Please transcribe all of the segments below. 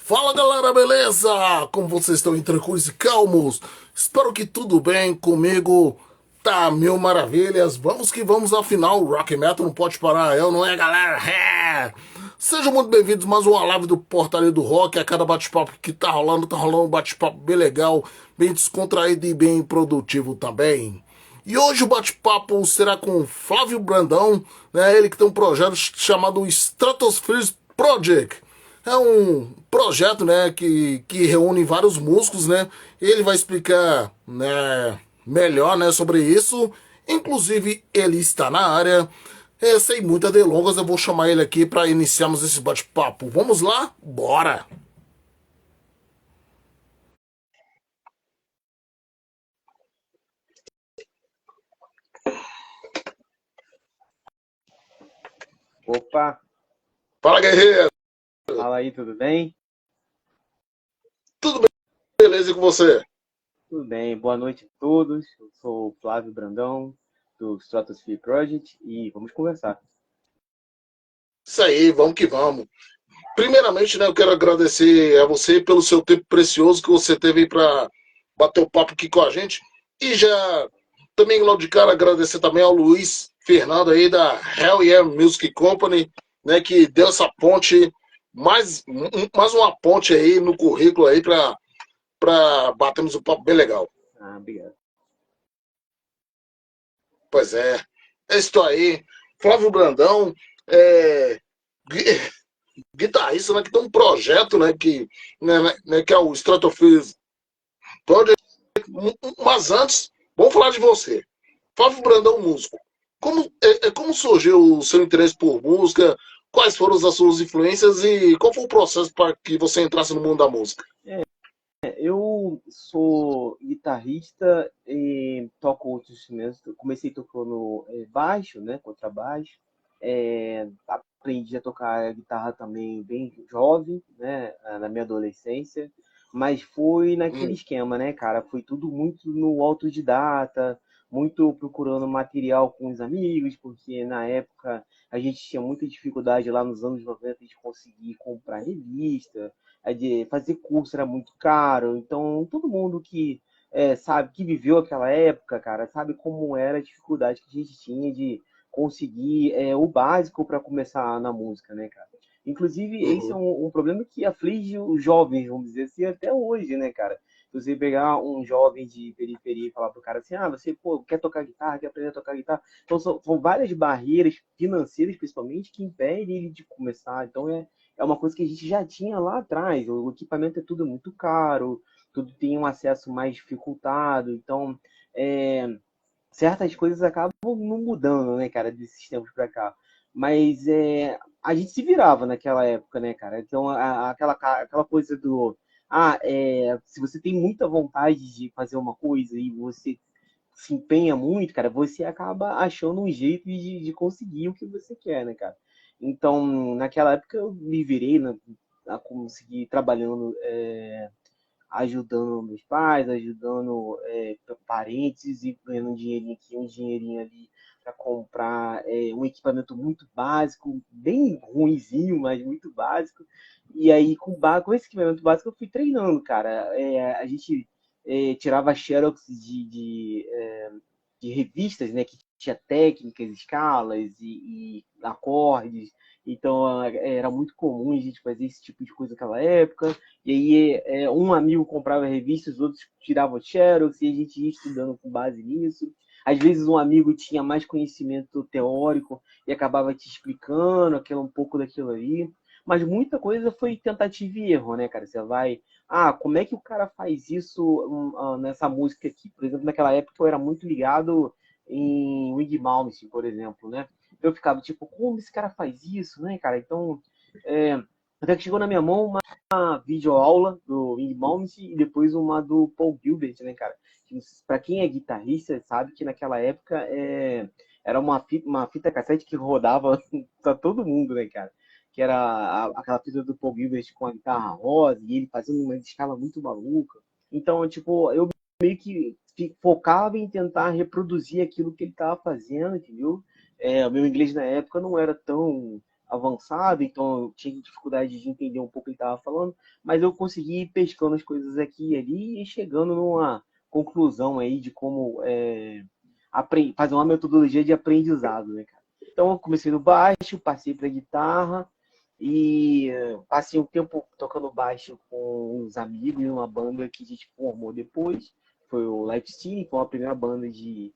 Fala galera, beleza? Como vocês estão aí, tranquilos e calmos? Espero que tudo bem comigo. Tá mil maravilhas. Vamos que vamos, afinal, o Rock Metal não pode parar, eu não é, galera? É. Sejam muito bem-vindos a mais uma live do Portaria do Rock. A cada bate-papo que tá rolando um bate-papo bem legal, bem descontraído e bem produtivo também. E hoje o bate-papo será com Flávio Brandão, né? Ele que tem um projeto chamado Stratosphere Project. É um projeto, né, que reúne vários músicos, né? Ele vai explicar, né, melhor, né, sobre isso. Inclusive, ele está na área. Sem muitas delongas, eu vou chamar ele aqui para iniciarmos esse bate-papo. Vamos lá? Bora! Opa, Fala, guerreiro! fala aí, tudo bem? Tudo beleza com você? Tudo bem, boa noite a todos. Eu sou o Flávio Brandão, do Stratosphere Project, e vamos conversar. Isso aí, vamos que vamos. Primeiramente, né, eu quero agradecer a você pelo seu tempo precioso que você teve para bater o papo aqui com a gente. E já também, logo de cara, agradecer também ao Luiz Fernando aí da Hell Yeah Music Company, né, que deu essa ponte, mais uma ponte aí no currículo aí para batermos um papo bem legal. Ah, obrigado. Pois é, é isso aí. Flávio Brandão, é, guitarrista, né, que tem um projeto, que é o Stratosphere Project. Mas antes, vamos falar de você. Flávio Brandão, músico. Como surgiu o seu interesse por música? Quais foram as suas influências e qual foi o processo para que você entrasse no mundo da música? Eu sou guitarrista e toco outros instrumentos. Comecei tocando baixo, né, contrabaixo. Aprendi a tocar guitarra também bem jovem, né, na minha adolescência. Mas foi naquele Hum, esquema, né, cara? Foi tudo muito no autodidata, muito procurando material com os amigos, porque na época a gente tinha muita dificuldade lá nos anos 90 de conseguir comprar revista, de fazer curso era muito caro, então todo mundo que sabe, que viveu aquela época, cara, sabe como era a dificuldade que a gente tinha de conseguir o básico para começar na música, né, cara? Inclusive, esse é uhum. um problema que aflige os jovens, vamos dizer assim, até hoje, né, cara? Se você pegar um jovem de periferia e falar pro cara assim, você, pô, quer tocar guitarra, quer aprender a tocar guitarra, então são várias barreiras financeiras, principalmente, que impedem ele de começar. Então é uma coisa que a gente já tinha lá atrás. O equipamento é tudo muito caro, tudo tem um acesso mais dificultado. Então, é, certas coisas acabam não mudando, né, cara, desses tempos pra cá. Mas a gente se virava naquela época, né, cara? Então, aquela coisa do. Se você tem muita vontade de fazer uma coisa e você se empenha muito, cara, você acaba achando um jeito de conseguir o que você quer, né, cara? Então, naquela época eu me virei a conseguir trabalhando, ajudando meus pais, ajudando parentes e ganhando um dinheirinho aqui, um dinheirinho ali para comprar um equipamento muito básico, bem ruinzinho, mas muito básico. E aí, com esse equipamento básico, eu fui treinando, cara. A gente tirava xerox de revistas, né, que tinha técnicas, escalas e acordes. Então era muito comum a gente fazer esse tipo de coisa naquela época. E aí um amigo comprava revistas, os outros tiravam xerox e a gente ia estudando com base nisso. Às vezes um amigo tinha mais conhecimento teórico e acabava te explicando um pouco daquilo ali. Mas muita coisa foi tentativa e erro, né, cara? Você vai, como é que o cara faz isso nessa música aqui? Por exemplo, naquela época eu era muito ligado em Wing Malmsteen, por exemplo, né? Eu ficava tipo, como esse cara faz isso, né, cara? Então, até que chegou na minha mão uma videoaula do Wing Malmsteen e depois uma do Paul Gilbert, né, cara? Para quem é guitarrista, sabe que naquela época era uma fita cassete que rodava pra todo mundo, né, cara? Que era aquela fita do Paul Gilbert com a guitarra rosa e ele fazendo uma escala muito maluca. Então, tipo, eu meio que focava em tentar reproduzir aquilo que ele estava fazendo, entendeu? O meu inglês na época não era tão avançado, então eu tinha dificuldade de entender um pouco o que ele estava falando, mas eu consegui ir pescando as coisas aqui e ali e chegando numa conclusão aí de como fazer uma metodologia de aprendizado, né, cara? Então eu comecei no baixo, passei para guitarra e passei um tempo tocando baixo com uns amigos em uma banda que a gente formou depois, foi o Lightstein, foi a primeira banda de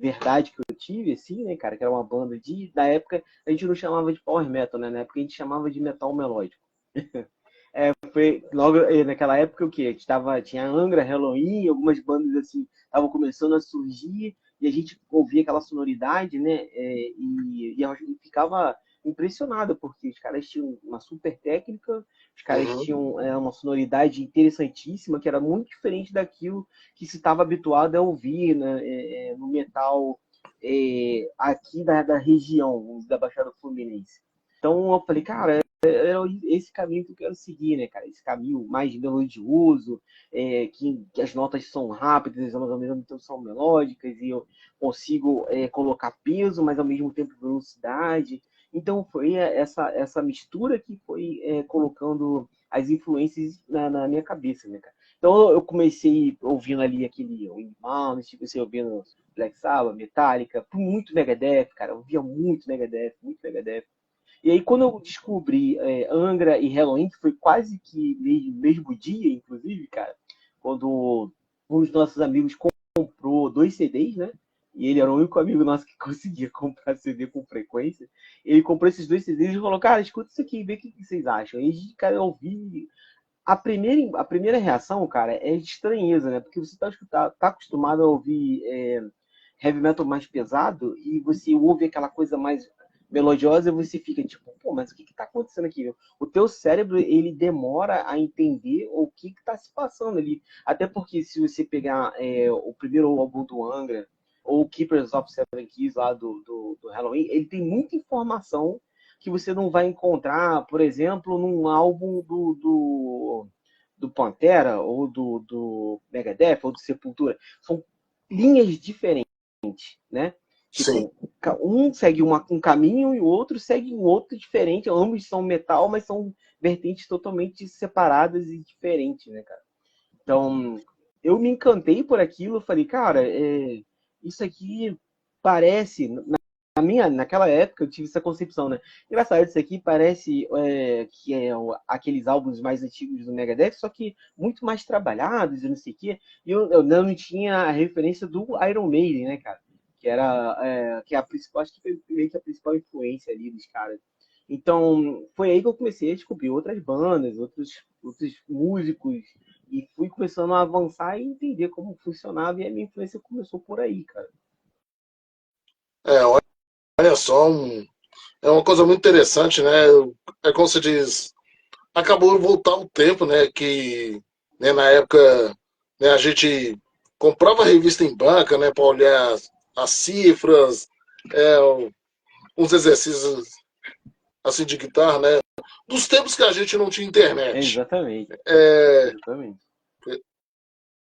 verdade que eu tive, assim, né, cara, que era uma banda da época, a gente não chamava de power metal, né, na época a gente chamava de metal melódico. Foi logo naquela época o quê? Tinha Angra, Halloween, algumas bandas assim estavam começando a surgir e a gente ouvia aquela sonoridade, né? E ficava impressionado porque os caras tinham uma super técnica, os caras Uhum. tinham uma sonoridade interessantíssima que era muito diferente daquilo que se estava habituado a ouvir, né? No metal aqui da região da Baixada Fluminense. Então eu falei, cara, é esse caminho que eu quero seguir, né, cara? Esse caminho mais melodioso, que as notas são rápidas, mas ao mesmo tempo são melódicas, e eu consigo colocar peso, mas ao mesmo tempo velocidade. Então foi essa mistura que foi colocando as influências na minha cabeça, né, cara? Então eu comecei ouvindo ali aquele Inbound, comecei ouvindo Black Sabbath, Metallica, muito Megadeth, cara. Eu via muito Megadeth, muito Megadeth. E aí, quando eu descobri Angra e Halloween, que foi quase que mesmo dia, inclusive, cara, quando um dos nossos amigos comprou 2 CDs, né? E ele era o único amigo nosso que conseguia comprar CD com frequência. Ele comprou esses 2 CDs e falou, cara, escuta isso aqui, vê o que vocês acham. E, cara, eu ouvi. A primeira reação, cara, é de estranheza, né? Porque você tá acostumado a ouvir heavy metal mais pesado e você ouve aquela coisa mais melodiosa e você fica tipo, pô, mas o que tá acontecendo aqui? O teu cérebro, ele demora a entender o que tá se passando ali. Até porque se você pegar o primeiro álbum do Angra ou o Keepers of Seven Keys lá do Halloween, ele tem muita informação que você não vai encontrar, por exemplo, num álbum do Pantera ou do Megadeth ou do Sepultura. São linhas diferentes, né? Sim. Tipo, um segue um caminho e o outro segue um outro diferente. Ambos são metal, mas são vertentes totalmente separadas e diferentes, né, cara? Então, eu me encantei por aquilo. Falei, cara, isso aqui parece. Naquela época eu tive essa concepção, né? Engraçado, isso aqui parece que aqueles álbuns mais antigos do Megadeth, só que muito mais trabalhados e não sei o quê. E eu não tinha a referência do Iron Maiden, né, cara? Que era que é a principal, acho que foi meio que a principal influência ali dos caras. Então, foi aí que eu comecei a descobrir outras bandas, outros músicos, e fui começando a avançar e entender como funcionava, e a minha influência começou por aí, cara. Olha só, é uma coisa muito interessante, né? É como se diz, acabou de voltar o tempo, né? Que né, na época né, a gente comprava revista em banca, né? Para olhar as cifras, é, uns exercícios assim de guitarra, né? Dos tempos que a gente não tinha internet. Exatamente, É, exatamente.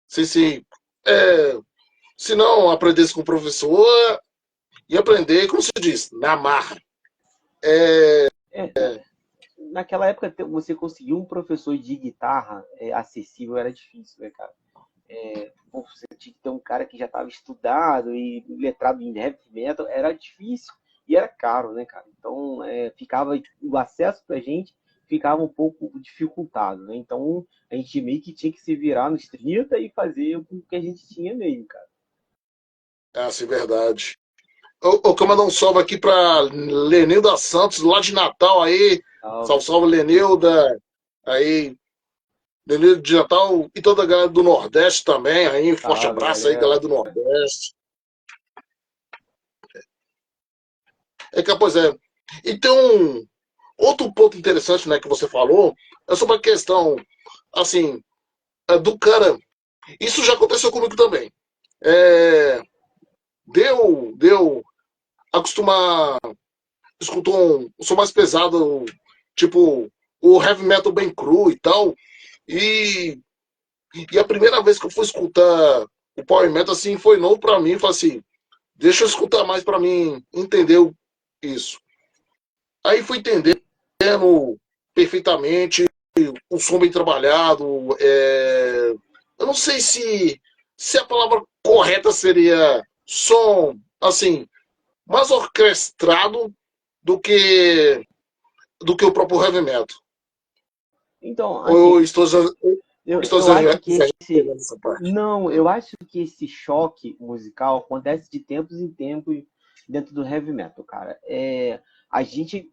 se, é, se não aprendesse com o professor, ia aprender, como se diz, na marra. É, É, naquela época, você conseguir um professor de guitarra acessível era difícil, né, cara? Você tinha que ter um cara que já estava estudado e letrado em heavy metal, era difícil e era caro, né, cara? Então, ficava o acesso pra gente ficava um pouco dificultado, né? Então, a gente meio que tinha que se virar nos 30 e fazer o que a gente tinha mesmo, cara. assim, verdade. Eu quero mandar um salve aqui para Lenilda Santos, lá de Natal aí. Salve. Salve, salve, Lenilda. Aí, Lenilda de Natal e toda a galera do Nordeste também. Aí, forte Salve, abraço aí, galera galera. do Nordeste. Pois é. E tem um outro ponto interessante, né, que você falou, é sobre a questão, assim, do cara. Isso já aconteceu comigo também. É, deu acostumar escutar um som mais pesado, tipo o heavy metal bem cru e tal. E, e a primeira vez que eu fui escutar o power metal assim foi novo para mim, falei assim, deixa eu escutar mais para mim entender isso. Aí fui entendendo perfeitamente o som bem trabalhado. Eu não sei se a palavra correta seria som, assim, mais orquestrado do que, do que o próprio heavy metal. Então, Ou assim, eu estou eu acho que exagerando nessa parte? não, eu acho que esse choque musical acontece de tempos em tempos dentro do heavy metal, cara. A gente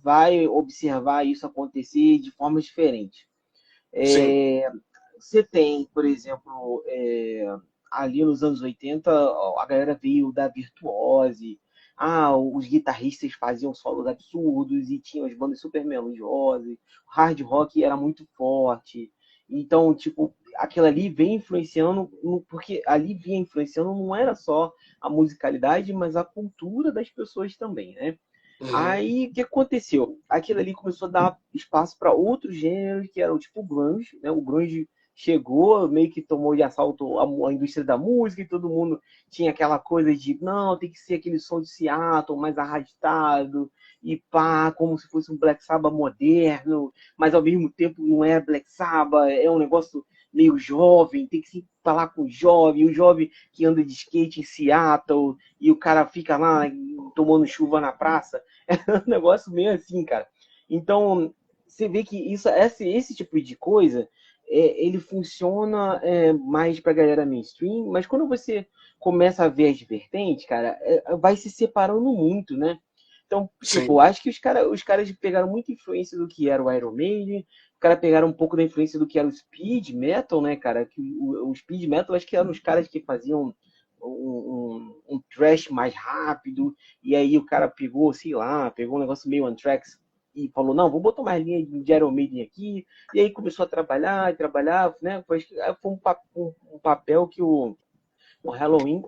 vai observar isso acontecer de formas diferentes. Sim, Você tem, por exemplo, ali nos anos 80, a galera veio da virtuose. Os guitarristas faziam solos absurdos e tinham as bandas super melodiosas. O hard rock era muito forte. Então, tipo, aquilo ali vem influenciando, porque ali vinha influenciando não era só a musicalidade, mas a cultura das pessoas também, né? uhum, Aí, o que aconteceu? Aquilo ali começou a dar espaço para outros gêneros, que eram tipo o grunge, né? O grunge chegou, meio que tomou de assalto a indústria da música e todo mundo tinha aquela coisa de, não, tem que ser aquele som de Seattle mais arrastado e pá, como se fosse um Black Sabbath moderno, mas ao mesmo tempo não é Black Sabbath, é um negócio meio jovem, tem que se falar com o jovem que anda de skate em Seattle e o cara fica lá tomando chuva na praça. É um negócio meio assim, cara. Então, você vê que esse tipo de coisa, ele funciona mais pra galera mainstream, mas quando você começa a ver as vertentes, cara, vai se separando muito, né? Então, tipo, sim. acho que os caras pegaram muita influência do que era o Iron Maiden, os caras pegaram um pouco da influência do que era o speed metal, né, cara? Que o speed metal, acho que eram os caras que faziam um thrash mais rápido, e aí o cara pegou, sei lá, pegou um negócio meio Anthrax e falou, não, vou botar mais linha de Iron Maiden aqui, e aí começou a trabalhar, né? Foi um papel que o Halloween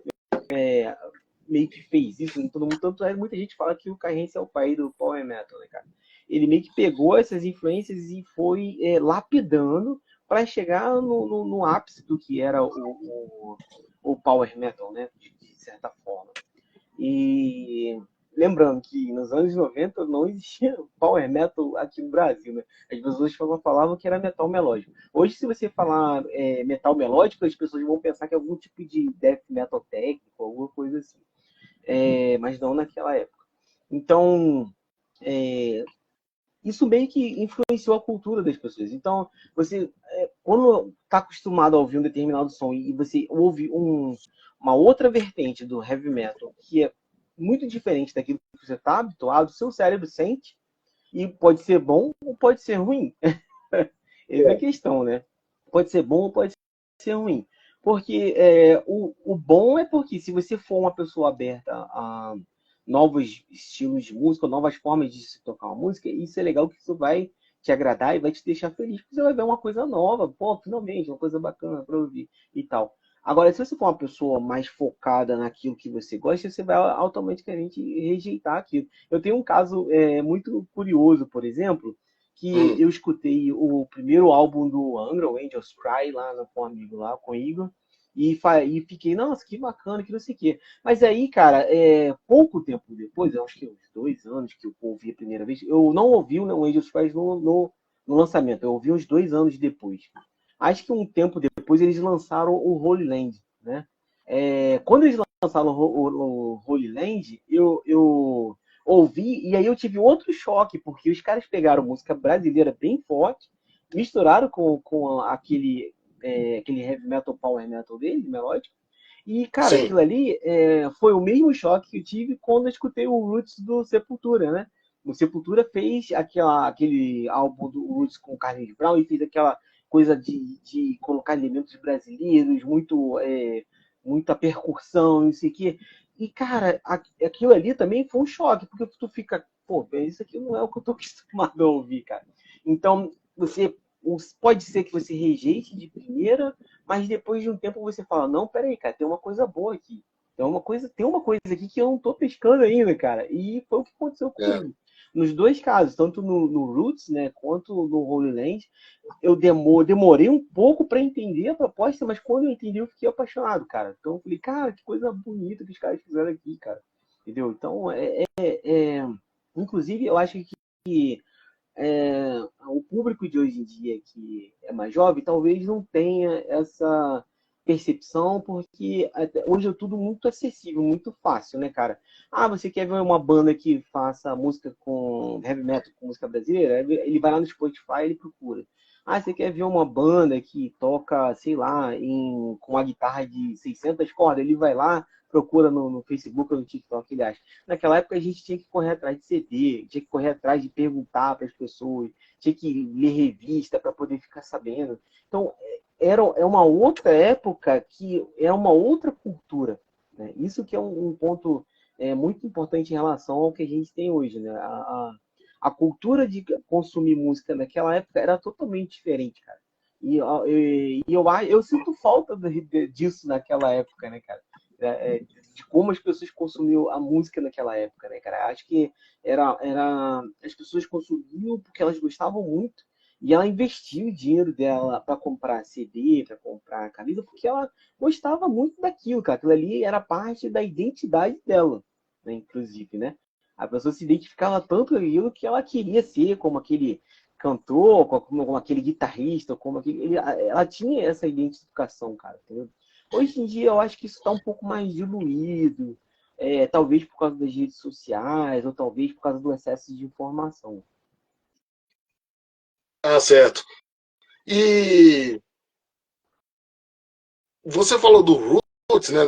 meio que fez isso, né? Todo mundo, tanto é, muita gente fala que o Carrence é o pai do Power Metal, né, cara? Ele meio que pegou essas influências e foi lapidando para chegar no ápice do que era o Power Metal, né? De certa forma. E lembrando que nos anos 90 não existia power metal aqui no Brasil, né? As pessoas falavam que era metal melódico. Hoje, se você falar metal melódico, as pessoas vão pensar que é algum tipo de death metal técnico, alguma coisa assim. Mas não naquela época. Então, é, isso meio que influenciou a cultura das pessoas. Então, você, quando está acostumado a ouvir um determinado som e você ouve uma outra vertente do heavy metal, que é muito diferente daquilo que você está habituado, o seu cérebro sente, e pode ser bom ou pode ser ruim. Essa é a questão, né? Pode ser bom ou pode ser ruim. Porque o bom é porque se você for uma pessoa aberta a novos estilos de música, novas formas de se tocar uma música, isso é legal que isso vai te agradar e vai te deixar feliz, porque você vai ver uma coisa nova, pô, finalmente, uma coisa bacana para ouvir e tal. Agora, se você for uma pessoa mais focada naquilo que você gosta, você vai automaticamente rejeitar aquilo. Eu tenho um caso muito curioso, por exemplo, que Hum, eu escutei o primeiro álbum do Angra, o Angels Cry, com um amigo lá, com o Igor, e fiquei, nossa, que bacana, que não sei o quê. Mas aí, cara, pouco tempo depois, eu acho que uns 2 anos que eu ouvi a primeira vez, eu não ouvi o Angels Cry no lançamento, eu ouvi uns 2 anos depois. Acho que um tempo depois eles lançaram o Holy Land, né? Quando eles lançaram o Holy Land, eu ouvi, e aí eu tive outro choque, porque os caras pegaram música brasileira bem forte, misturaram com aquele heavy metal, power metal dele, melódico, e, cara, sim. aquilo ali foi o mesmo choque que eu tive quando eu escutei o Roots do Sepultura, né? O Sepultura fez aquele álbum do Roots com o Carlinhos Brown e fez aquela coisa de colocar elementos brasileiros, muita percussão, não sei o quê. E, cara, aquilo ali também foi um choque, porque tu fica, pô, isso aqui não é o que eu tô acostumado a ouvir, cara. Então, pode ser que você rejeite de primeira, mas depois de um tempo você fala, não, peraí, cara, tem uma coisa boa aqui. Tem uma coisa aqui que eu não tô pescando ainda, cara. E foi o que aconteceu É. comigo. Nos dois casos, tanto no Roots, né, quanto no Holy Land, eu demorei um pouco para entender a proposta, mas quando eu entendi, eu fiquei apaixonado, cara. Então eu falei, cara, que coisa bonita que os caras fizeram aqui, cara. Entendeu? Então Inclusive, eu acho que o público de hoje em dia que é mais jovem talvez não tenha essa percepção, porque hoje é tudo muito acessível, muito fácil, né, cara? Ah, você quer ver uma banda que faça música com heavy metal, com música brasileira? Ele vai lá no Spotify e ele procura. Ah, você quer ver uma banda que toca, sei lá, com uma guitarra de 600 cordas? Ele vai lá, procura no Facebook ou no TikTok, ele acha. Naquela época a gente tinha que correr atrás de CD, tinha que correr atrás de perguntar para as pessoas, tinha que ler revista para poder ficar sabendo. Então, é uma outra época que é uma outra cultura. Né? Isso que é um ponto muito importante em relação ao que a gente tem hoje. Né? A cultura de consumir música naquela época era totalmente diferente, cara. Eu sinto falta disso naquela época, né, cara? De como as pessoas consumiam a música naquela época, né, cara? Acho que as pessoas consumiam porque elas gostavam muito e ela investia o dinheiro dela para comprar CD, para comprar camisa, porque ela gostava muito daquilo, cara. Aquilo ali era parte da identidade dela, né, inclusive, né? A pessoa se identificava tanto com aquilo que ela queria ser como aquele cantor, como aquele guitarrista, como ela tinha essa identificação, cara. Entendeu? Hoje em dia eu acho que isso está um pouco mais diluído, talvez por causa das redes sociais, ou talvez por causa do excesso de informação. Ah, certo. E você falou do Roots, né,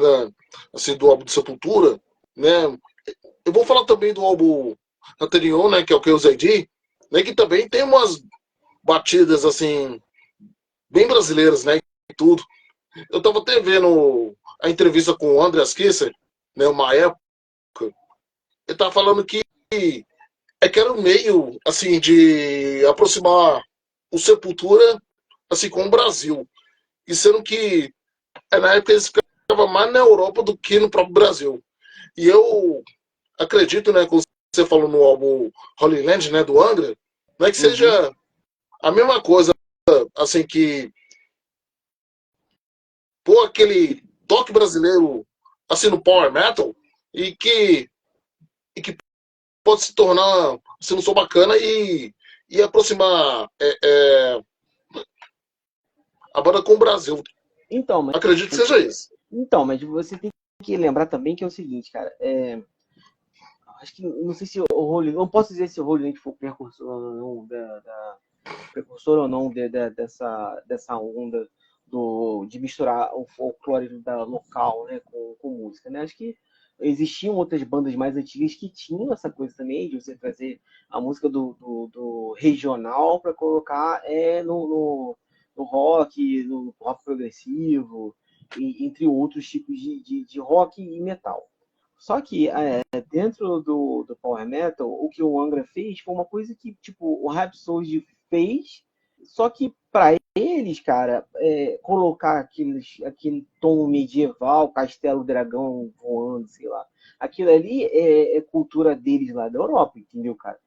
assim, do álbum de Sepultura, né? Eu vou falar também do álbum anterior, né, que é o KOZD, né, que também tem umas batidas, assim, bem brasileiras, né, e tudo. Eu tava até vendo a entrevista com o Andreas Kisser, né, uma época, ele tava falando que era um meio, assim, de aproximar o Sepultura, assim, com o Brasil. E sendo que, na época, eles ficavam mais na Europa do que no próprio Brasil. E eu acredito, né, como você falou no álbum Holy Land, né, do Angra, não é que Uhum. seja a mesma coisa, assim, que pôr aquele toque brasileiro, assim, no power metal, e que, e que pode se tornar, assim, um som bacana e aproximar a banda com o Brasil. Então, mas, Acredito que seja isso. então, mas você tem que lembrar também que é o seguinte, cara. Acho que não sei se o Holy, não posso dizer se o Holy Land foi precursor ou não precursor ou não dessa onda de misturar o folclore da local, né, com música, né? Acho que existiam outras bandas mais antigas que tinham essa coisa também de você trazer a música do regional para colocar no rock progressivo, entre outros tipos de rock e metal. Só que dentro do Power Metal, o que o Angra fez foi uma coisa que, tipo, o Rhapsody fez, só que para eles, cara, colocar aquele tom medieval, castelo dragão voando, sei lá, aquilo ali é cultura deles lá da Europa, entendeu, cara?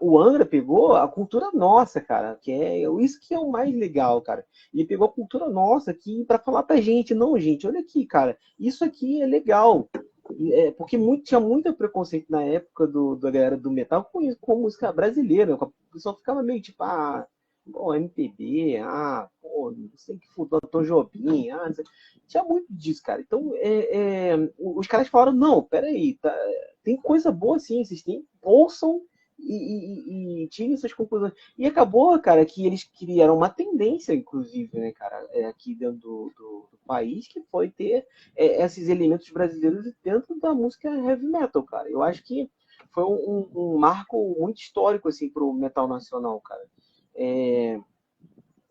O Angra pegou a cultura nossa, cara, que é isso que é o mais legal, cara. Ele pegou a cultura nossa aqui para falar pra gente, não, gente, olha aqui, cara, isso aqui é legal. Porque tinha muito preconceito na época da galera do metal com música brasileira. O pessoal ficava meio tipo, pô, MPB, pô, não sei que fudeu, Tom Jobim, não sei. Tinha muito disso, cara. Então, os caras falaram, não, peraí, tá, tem coisa boa sim, vocês ouçam e tirem essas conclusões. E acabou, cara, que eles criaram uma tendência, inclusive, né, cara, aqui dentro do país, que foi ter esses elementos brasileiros dentro da música heavy metal, cara. Eu acho que foi um marco muito histórico, assim, pro metal nacional, cara. É,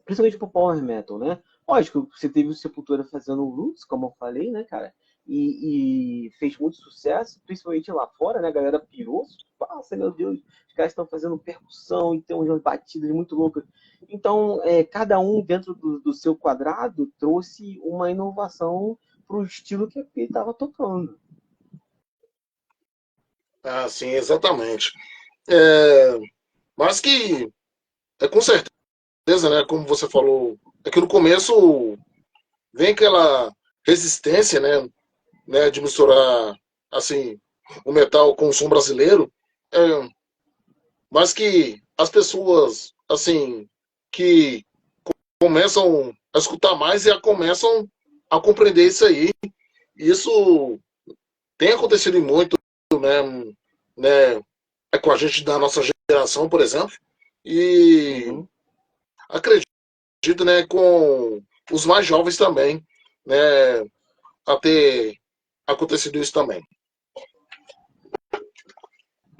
Principalmente pro power metal, né? Lógico, você teve o Sepultura fazendo o Roots, como eu falei, né, cara? E fez muito sucesso, principalmente lá fora, né? A galera pirou. Nossa, meu Deus, os caras estão fazendo percussão e tem umas batidas muito loucas. Então, cada um dentro do seu quadrado trouxe uma inovação pro estilo que ele estava tocando. Ah, sim, exatamente. É, mas que, com certeza, né, como você falou, é que no começo vem aquela resistência, né, de misturar, assim, o metal com o som brasileiro, é, mas que as pessoas, assim, que começam a escutar mais e começam a compreender isso aí. Isso tem acontecido muito, né, né, é com a gente da nossa geração, por exemplo, e Uhum. acredito, né, com os mais jovens também, né, a ter acontecido isso também.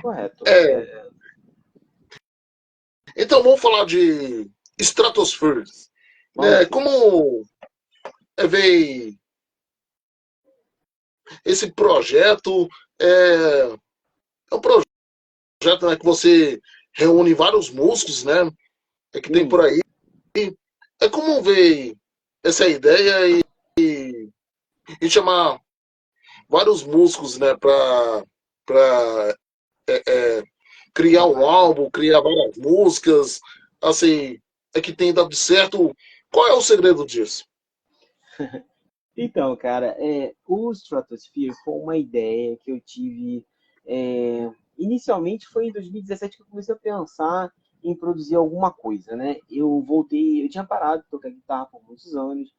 Correto. É, então vamos falar de Stratosphere, Vamos né, sim. como veio esse projeto, é, é um projeto, né, que você reúne vários músicos, né, que tem por Sim. aí. É como ver essa ideia e chamar vários músicos, né, para criar um Tocar junto. álbum, criar várias músicas, assim, é que tem dado certo. Qual é o segredo disso? Então, cara, o Stratosphere foi uma ideia que eu tive. Inicialmente foi em 2017 que eu comecei a pensar em produzir alguma coisa, né? Eu voltei, eu tinha parado de tocar guitarra por muitos anos.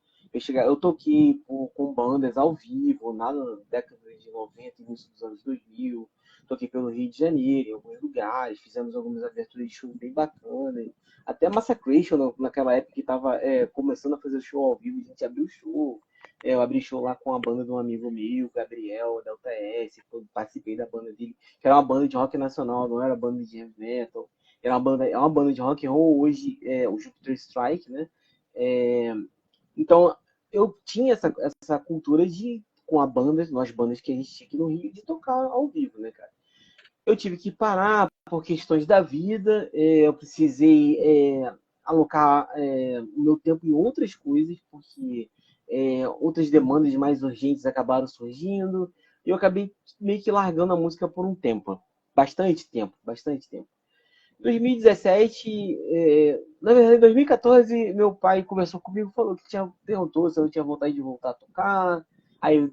Eu toquei com bandas ao vivo, na década de 90, início dos anos 2000. Toquei pelo Rio de Janeiro, em alguns lugares, fizemos algumas aberturas de show bem bacanas. Até Massacration, naquela época que estava começando a fazer show ao vivo, a gente abriu show. Eu abri show lá com a banda de um amigo meu, Gabriel, da UTS, participei da banda dele, que era uma banda de rock nacional, não era banda de heavy metal. É uma banda de rock and roll hoje, o Jupiter Strike, né? É, então, eu tinha essa cultura de, com a banda, nós bandas que a gente tinha aqui no Rio, de tocar ao vivo, né, cara? Eu tive que parar por questões da vida, eu precisei alocar o meu tempo em outras coisas, porque outras demandas mais urgentes acabaram surgindo, e eu acabei meio que largando a música por um tempo, bastante tempo, bastante tempo. Em 2017, na verdade, em 2014, meu pai conversou comigo, perguntou se eu tinha vontade de voltar a tocar. Aí,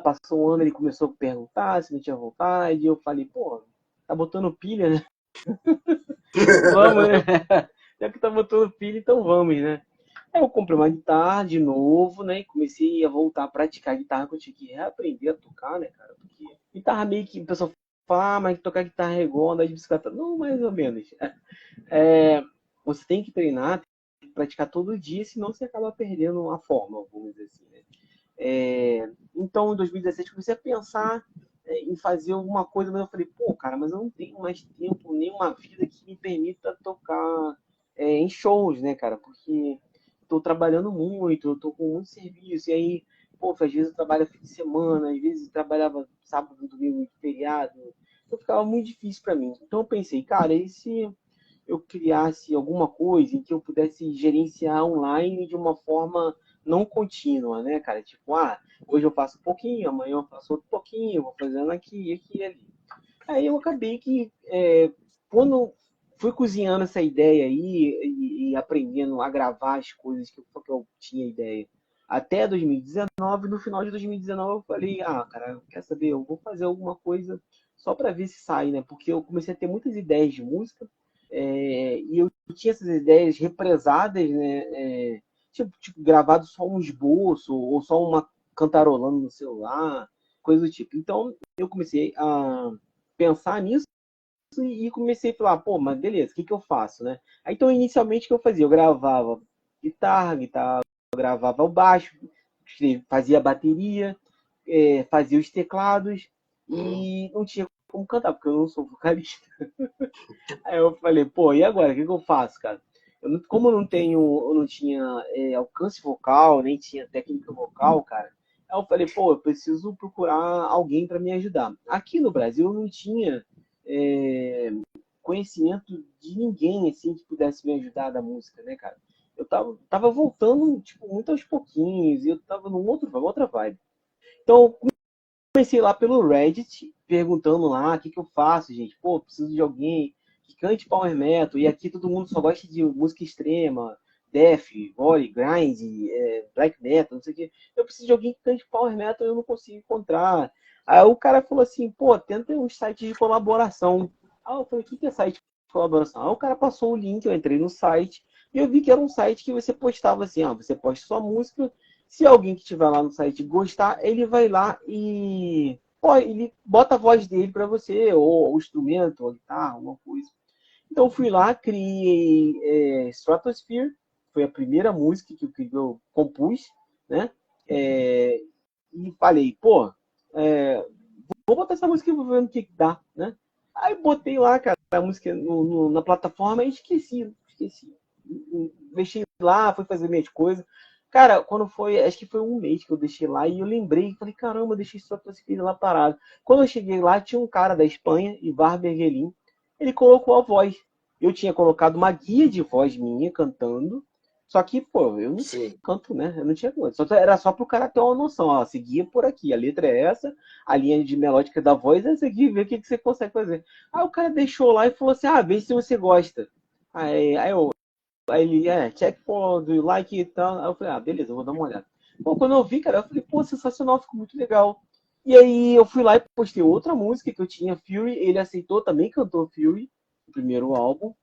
passou um ano, ele começou a perguntar se não tinha vontade. E eu falei, pô, tá botando pilha, né? Vamos, né? Já que tá botando pilha, então vamos, né? Aí eu comprei uma guitarra de novo, né? E comecei a voltar a praticar guitarra, que eu tinha que reaprender a tocar, né, cara? Porque guitarra meio que o pessoal fala, mas tocar guitarra é igual andar de bicicleta. Não, mais ou menos. É, você tem que treinar, tem que praticar todo dia, senão você acaba perdendo a forma, vamos dizer assim, né? Então, em 2017, comecei a pensar em fazer alguma coisa, mas eu falei, pô, cara, mas eu não tenho mais tempo, nem uma vida que me permita tocar em shows, né, cara? Porque estou trabalhando muito, eu tô com muito serviço, e aí, pô, às vezes eu trabalho fim de semana, às vezes eu trabalhava sábado, domingo, feriado, então ficava muito difícil para mim. Então eu pensei, cara, e se eu criasse alguma coisa em que eu pudesse gerenciar online de uma forma não contínua, né, cara? Tipo, hoje eu faço um pouquinho, amanhã eu faço outro pouquinho, vou fazendo aqui, aqui e ali. Aí eu acabei que, quando fui cozinhando essa ideia aí e aprendendo a gravar as coisas que eu tinha ideia até 2019, no final de 2019 eu falei, cara, quer saber, eu vou fazer alguma coisa só para ver se sai, né? Porque eu comecei a ter muitas ideias de música, e eu tinha essas ideias represadas, né? Tipo, gravado só um esboço ou só uma cantarolando no celular, coisa do tipo. Então eu comecei a pensar nisso e comecei a falar, pô, mas beleza, o que eu faço, né? Aí, então, inicialmente, o que eu fazia? Eu gravava guitarra, eu gravava o baixo, fazia a bateria, fazia os teclados Uhum. e não tinha como cantar, porque eu não sou vocalista. Aí eu falei, pô, e agora? O que eu faço, cara? Como eu não tinha alcance vocal, nem tinha técnica vocal, cara, aí eu falei, pô, eu preciso procurar alguém para me ajudar. Aqui no Brasil eu não tinha é, conhecimento de ninguém, assim, que pudesse me ajudar da música, né, cara? Eu tava voltando, tipo, muito aos pouquinhos, e eu tava numa outra vibe. Então, comecei lá pelo Reddit, perguntando lá o que eu faço, gente. Pô, preciso de alguém que cante Power Metal. E aqui todo mundo só gosta de música extrema, Death, Gore, Grind, Black Metal, não sei o quê. Eu preciso de alguém que cante Power Metal e eu não consigo encontrar. Aí o cara falou assim, pô, tenta um site de colaboração. Aí eu falei, o que que é site de colaboração? Aí o cara passou o link, eu entrei no site e eu vi que era um site que você postava assim, você posta sua música, se alguém que estiver lá no site gostar, ele vai lá e pô, ele bota a voz dele para você, ou o instrumento, ou a guitarra, alguma coisa. Então eu fui lá, criei Stratosphere, foi a primeira música que eu compus, né? É, e falei, pô, é, vou botar essa música e vou ver o que dá, né? Aí botei lá, cara, a música na plataforma e esqueci. Deixei lá, fui fazer minhas coisas. Cara, quando foi, acho que foi um mês que eu deixei lá e eu lembrei, falei, caramba, eu deixei Stratosphere lá parado. Quando eu cheguei lá, tinha um cara da Espanha, Ivar Berguelin, ele colocou a voz. Eu tinha colocado uma guia de voz minha cantando, só que, pô, eu não Sim. canto, né? Eu não tinha canto. Era só pro cara ter uma noção, ó, seguia por aqui, a letra é essa, a linha de melódica da voz é essa aqui, vê o que você consegue fazer. Aí o cara deixou lá e falou assim, vê se você gosta. Aí ele, check for, do you like it? Aí eu falei, beleza, eu vou dar uma olhada. Pô, quando eu vi, cara, eu falei, pô, sensacional, ficou muito legal. E aí eu fui lá e postei outra música que eu tinha, Fury, ele aceitou, também cantou Fury, o primeiro álbum. Uhum.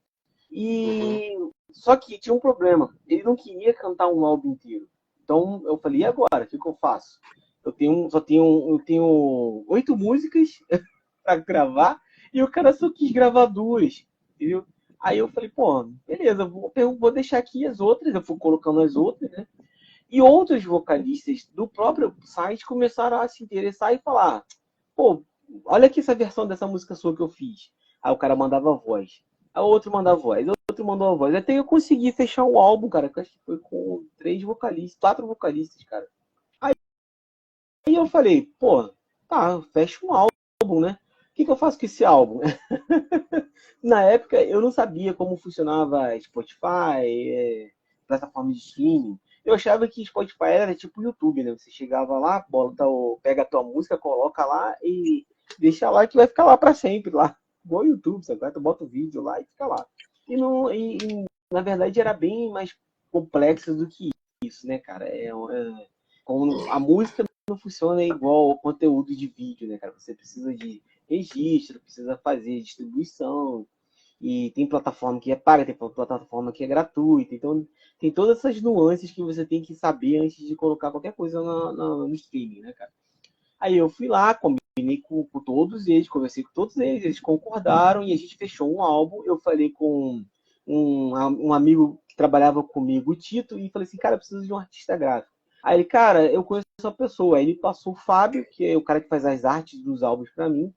E só que tinha um problema, ele não queria cantar um álbum inteiro. Então eu falei, e agora? O que eu faço? Eu tenho 8 músicas pra gravar e o cara só quis gravar 2, entendeu? Aí eu falei, pô, beleza, vou deixar aqui as outras, eu fui colocando as outras, né? E outros vocalistas do próprio site começaram a se interessar e falar, pô, olha aqui essa versão dessa música sua que eu fiz. Aí o cara mandava a voz. Aí o outro mandava a voz, o outro mandou a voz. Até eu consegui fechar um álbum, cara, que eu acho que foi com 3 vocalistas, 4 vocalistas, cara. Aí eu falei, pô, tá, fecha um álbum, né? O que eu faço com esse álbum? Na época eu não sabia como funcionava Spotify, plataforma de streaming. Eu achava que Spotify era tipo YouTube, né? Você chegava lá, pega a tua música, coloca lá e deixa lá que vai ficar lá para sempre lá. Igual o YouTube, sabe? Tu bota o vídeo lá e fica lá. Na verdade era bem mais complexo do que isso, né, cara? Como a música não funciona igual ao conteúdo de vídeo, né, cara? Você precisa de registro, precisa fazer distribuição, e tem plataforma que é paga, tem plataforma que é gratuita. Então, tem todas essas nuances que você tem que saber antes de colocar qualquer coisa no streaming, né, cara? Aí eu fui lá, combinei com todos eles, conversei com todos eles concordaram e a gente fechou um álbum. Eu falei com um amigo que trabalhava comigo, o Tito, e falei assim, cara, eu preciso de um artista gráfico. Aí ele, cara, eu conheço essa pessoa. Aí ele passou o Fábio, que é o cara que faz as artes dos álbuns para mim.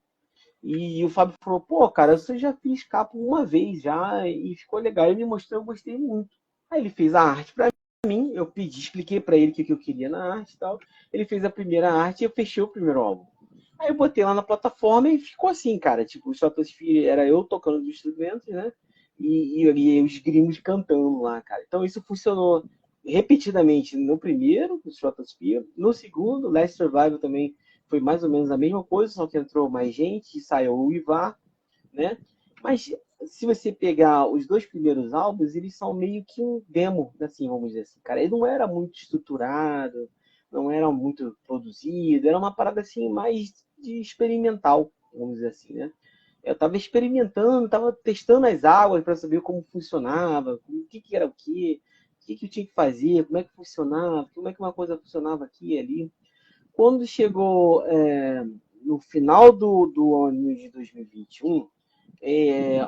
E o Fábio falou, pô, cara, você já fiz capa uma vez já e ficou legal. Ele me mostrou, eu gostei muito. Aí ele fez a arte pra mim, eu pedi, expliquei pra ele o que eu queria na arte e tal. Ele fez a primeira arte e eu fechei o primeiro álbum. Aí eu botei lá na plataforma e ficou assim, cara. Tipo, o Stratosphere era eu tocando os instrumentos, né? E os gringos cantando lá, cara. Então isso funcionou repetidamente no primeiro, o Stratosphere. No segundo, Last Survival também foi mais ou menos a mesma coisa, só que entrou mais gente, saiu o Ivar, né? Mas se você pegar os 2 primeiros álbuns, eles são meio que um demo, assim, vamos dizer assim, cara. Ele não era muito estruturado, não era muito produzido, era uma parada assim mais de experimental, vamos dizer assim, né? Eu estava experimentando, estava testando as águas para saber como funcionava, o que era o que eu tinha que fazer, como é que funcionava, como é que uma coisa funcionava aqui e ali. Quando chegou no final do ano de 2021, é,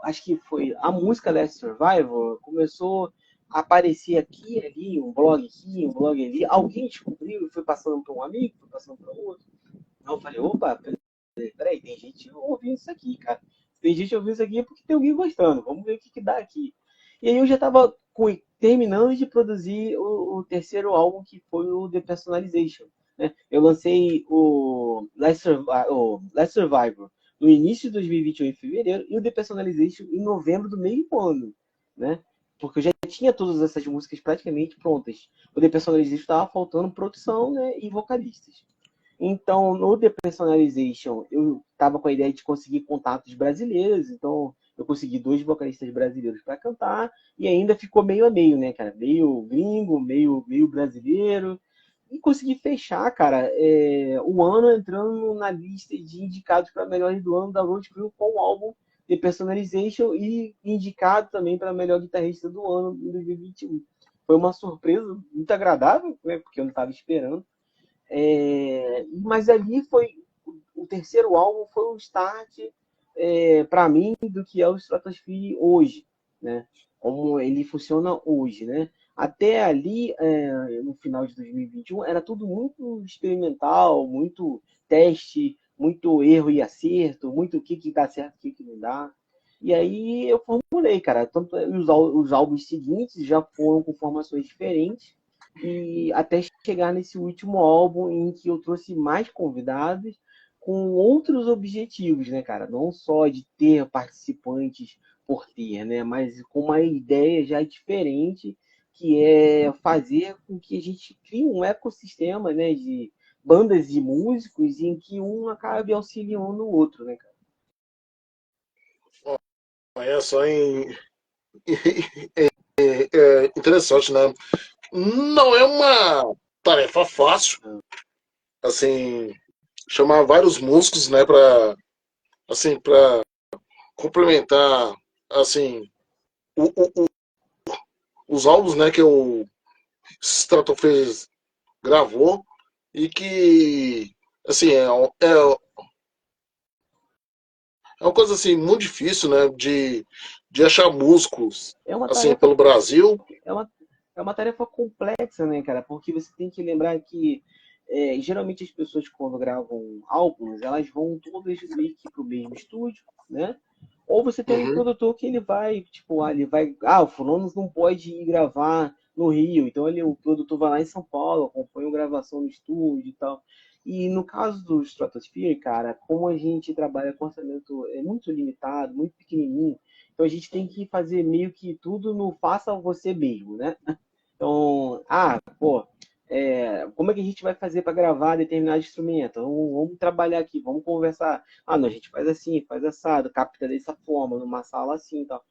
acho que foi a música Last Survivor, começou a aparecer aqui e ali, um blog aqui, um blog ali. Alguém descobriu e foi passando para um amigo, foi passando para outro. Aí eu falei, opa, peraí, tem gente ouvindo isso aqui, cara. Tem gente ouvindo isso aqui porque tem alguém gostando. Vamos ver o que dá aqui. E aí eu já estava terminando de produzir o terceiro álbum, que foi o The Personalization. Né? Eu lancei o Last Survivor no início de 2021, em fevereiro, e o The Personalization em novembro do meio ano. Né? Porque eu já tinha todas essas músicas praticamente prontas. O The Personalization estava faltando produção, né, e vocalistas. Então, no The Personalization, eu estava com a ideia de conseguir contatos brasileiros, então eu consegui 2 vocalistas brasileiros para cantar, e ainda ficou meio a meio, né, cara? Meio gringo, meio brasileiro. E consegui fechar, cara, o ano entrando na lista de indicados para melhores do ano da Road Crew com o álbum The Personalization e indicado também para melhor guitarrista do ano em 2021. Foi uma surpresa muito agradável, né, porque eu não estava esperando. Mas ali foi o terceiro álbum foi o start para mim do que é o Stratosphere hoje, né? Como ele funciona hoje, né? Até ali, no final de 2021, era tudo muito experimental, muito teste, muito erro e acerto, muito o que dá certo, o que não dá. E aí eu formulei, cara. Tanto os álbuns seguintes já foram com formações diferentes, e até chegar nesse último álbum em que eu trouxe mais convidados com outros objetivos, né, cara? Não só de ter participantes por ter, né? Mas com uma ideia já diferente, que é fazer com que a gente crie um ecossistema, né, de bandas e músicos em que um acabe auxiliando o outro, né, cara? É só interessante, né? Não é uma tarefa fácil, assim, chamar vários músicos, né, para assim, para complementar, assim, o, o, os álbuns, né, que o Stratophase gravou e que, assim, é uma coisa assim muito difícil, né, de achar músicos É uma assim tarefa pelo Brasil. é uma, é uma tarefa complexa, né, cara? Porque você tem que lembrar que geralmente as pessoas quando gravam álbuns, elas vão todas meio que pro mesmo estúdio, né? Ou você tem um Uhum. produtor que ele vai, tipo, o fulano não pode ir gravar no Rio, então o produtor vai lá em São Paulo, acompanha a gravação no estúdio e tal. E no caso do Stratosphere, cara, como a gente trabalha com orçamento muito limitado, muito pequenininho, então a gente tem que fazer meio que tudo no faça você mesmo, né? Então, pô, como é que a gente vai fazer para gravar determinado instrumento? Vamos trabalhar aqui, vamos conversar. Não, a gente faz assim, faz assado, capta dessa forma, numa sala assim e tal.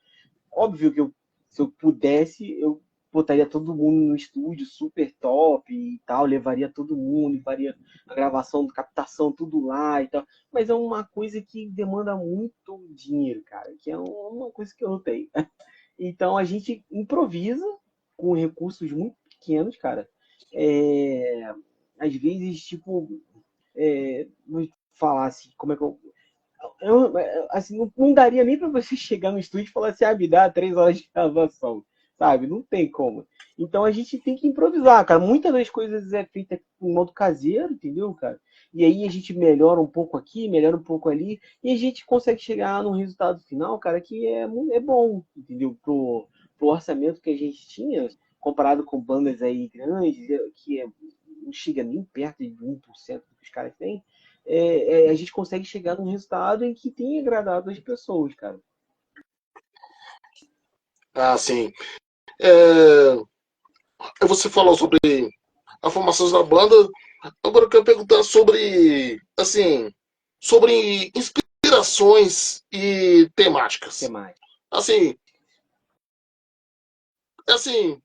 Óbvio que se eu pudesse, eu botaria todo mundo no estúdio super top e tal, levaria todo mundo, faria a gravação, captação, tudo lá e tal. Mas é uma coisa que demanda muito dinheiro, cara, que é uma coisa que eu não tenho. Então a gente improvisa com recursos muito pequenos, cara. É, Às vezes, tipo, vou falar assim, como é que assim, não daria nem para você chegar no estúdio e falar assim, me dá 3 horas de gravação, sabe? Não tem como. Então a gente tem que improvisar, cara. Muitas das coisas é feita em modo caseiro, entendeu, cara? E aí a gente melhora um pouco aqui, melhora um pouco ali, e a gente consegue chegar num resultado final, cara, que é bom, entendeu? Pro orçamento que a gente tinha, comparado com bandas aí grandes, que não chega nem perto de 1% do que os caras têm, a gente consegue chegar num resultado em que tenha agradado as pessoas, cara. Ah, sim. É, você falou sobre a formação da banda. Agora eu quero perguntar sobre, assim, sobre inspirações e temáticas. Temática. Assim, assim,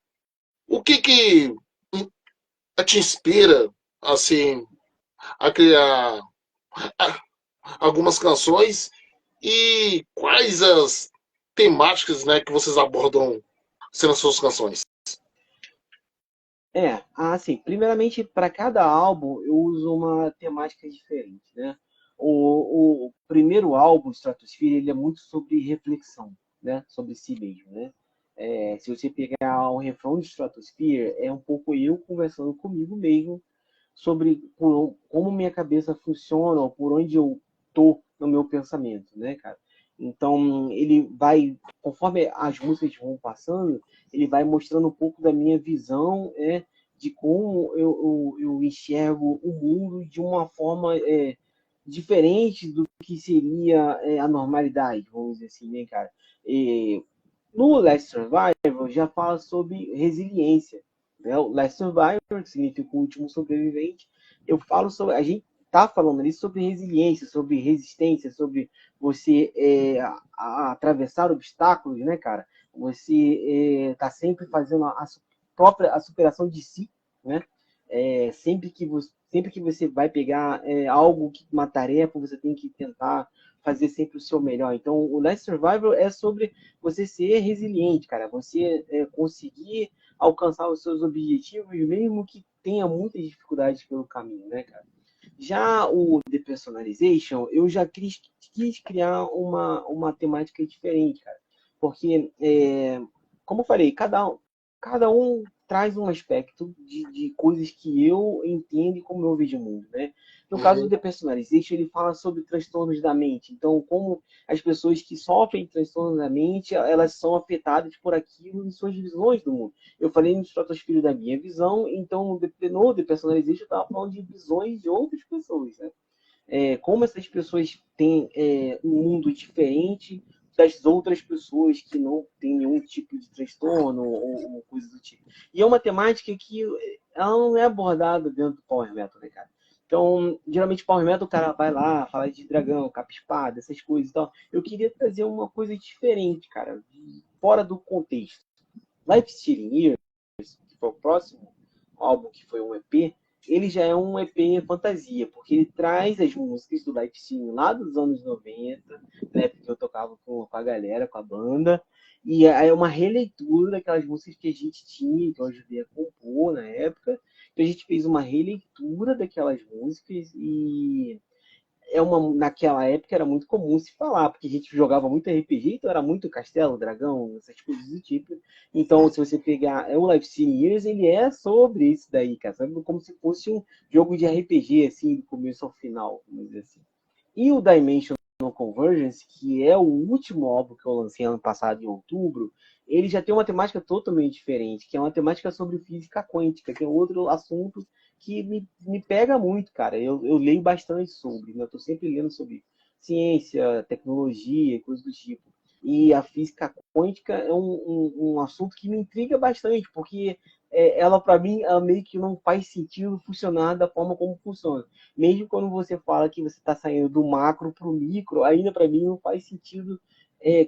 o que te inspira, assim, a criar algumas canções e quais as temáticas, né, que vocês abordam nas suas canções? Assim, primeiramente, para cada álbum eu uso uma temática diferente, né? O primeiro álbum, Stratosphere, ele é muito sobre reflexão, né? Sobre si mesmo, né? Se você pegar o refrão de Stratosphere, é um pouco eu conversando comigo mesmo sobre como minha cabeça funciona, ou por onde eu tô no meu pensamento, né, cara? Então, ele vai, conforme as músicas vão passando, ele vai mostrando um pouco da minha visão, de como eu enxergo o mundo de uma forma diferente do que seria a normalidade, vamos dizer assim, né, cara? No Last Survivor já fala sobre resiliência, né? O Last Survivor, que significa o último sobrevivente, eu falo sobre, a gente tá falando ali sobre resiliência, sobre resistência, sobre você atravessar obstáculos, né, cara? Você tá sempre fazendo a superação de si, né? Sempre que você vai pegar algo, uma tarefa, você tem que tentar fazer sempre o seu melhor. Então, o Last Survival é sobre você ser resiliente, cara. Você conseguir alcançar os seus objetivos, mesmo que tenha muitas dificuldades pelo caminho, né, cara? Já o Depersonalization, eu já quis criar uma temática diferente, cara. Porque, como eu falei, cada um traz um aspecto de coisas que eu entendo e como eu vejo o mundo, né? No caso do Uhum. Depersonalization, ele fala sobre transtornos da mente. Então, como as pessoas que sofrem transtornos da mente, elas são afetadas por aquilo em suas visões do mundo. Eu falei no estratosfera da minha visão, então no Depersonalization eu estava falando de visões de outras pessoas, né? Como essas pessoas têm um mundo diferente das outras pessoas que não têm nenhum tipo de transtorno ou coisa do tipo. E é uma temática que ela não é abordada dentro do Power Metal, né, cara? Então, geralmente Power Metal o cara vai lá, fala de dragão, capa-espada, essas coisas e tal. Eu queria trazer uma coisa diferente, cara, fora do contexto. Life Stealing Years, que foi o próximo álbum, que foi um EP, ele já é um EP fantasia, porque ele traz as músicas do Life Stealing lá dos anos 90, né, porque eu tocava com a galera, com a banda, e é uma releitura daquelas músicas que a gente tinha, que eu ajudei a compor na época. Então a gente fez uma releitura daquelas músicas e naquela época era muito comum se falar, porque a gente jogava muito RPG, então era muito Castelo, Dragão, essas coisas do tipo. Então, se você pegar o Life Years, ele é sobre isso daí, cara, sabe? Como se fosse um jogo de RPG, assim, do começo ao final, vamos dizer assim. E o Dimensional Convergence, que é o último álbum que eu lancei ano passado, em outubro, ele já tem uma temática totalmente diferente, que é uma temática sobre física quântica, que é outro assunto que me pega muito, cara. Eu leio bastante sobre, né? Eu tô sempre lendo sobre ciência, tecnologia, coisas do tipo. E a física quântica é um assunto que me intriga bastante, porque ela, para mim, ela meio que não faz sentido funcionar da forma como funciona. Mesmo quando você fala que você está saindo do macro para o micro, ainda para mim não faz sentido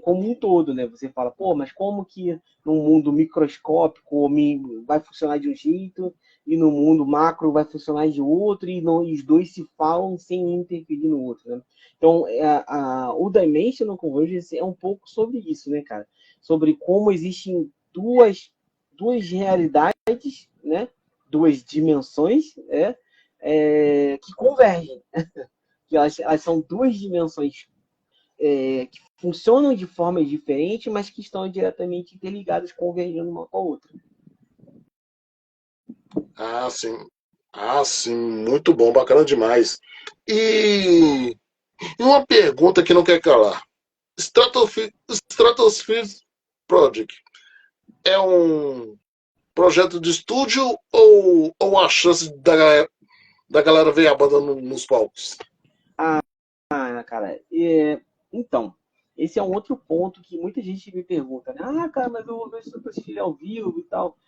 como um todo, né? Você fala, pô, mas como que num mundo microscópico vai funcionar de um jeito e no mundo macro vai funcionar de outro e, não, e os dois se falam sem um interferir no outro, né? Então, o Dimensional Convergence é um pouco sobre isso, né, cara? Sobre como existem duas realidades, né? Duas dimensões, que convergem. Que elas são duas dimensões que funcionam de forma diferente, mas que estão diretamente interligadas, convergindo uma com a outra. Ah, sim. Ah, sim. Muito bom, bacana demais. E uma pergunta que não quer calar. Stratosphere Project é um projeto de estúdio ou a chance da galera ver a banda nos palcos? Cara, então, esse é um outro ponto que muita gente me pergunta, né? Ah, cara, mas eu vou ver Super Chile ao vivo e tal.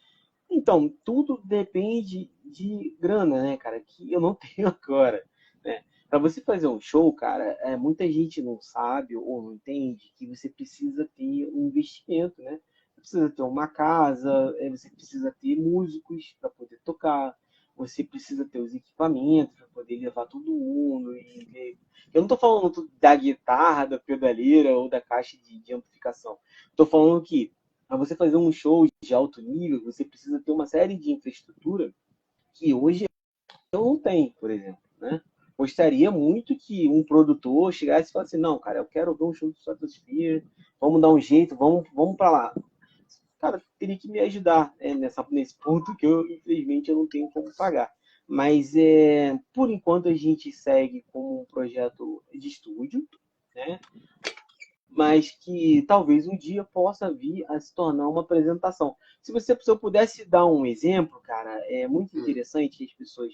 Então, tudo depende de grana, né, cara? Que eu não tenho agora, né? Para você fazer um show, cara, muita gente não sabe ou não entende que você precisa ter um investimento, né? Você precisa ter uma casa, você precisa ter músicos para poder tocar, você precisa ter os equipamentos para poder levar todo mundo. Eu não estou falando da guitarra, da pedaleira ou da caixa de amplificação. Estou falando que para você fazer um show de alto nível, você precisa ter uma série de infraestrutura que hoje eu não tenho, por exemplo, né? Gostaria muito que um produtor chegasse e falasse assim, não, cara, eu quero ver um show do Stratosphere, vamos dar um jeito, vamos para lá. Cara, teria que me ajudar nesse ponto que infelizmente, eu não tenho como pagar. Mas, por enquanto, a gente segue como um projeto de estúdio, né? Mas que talvez um dia possa vir a se tornar uma apresentação. Se eu pudesse dar um exemplo, cara, é muito Hum. interessante que as pessoas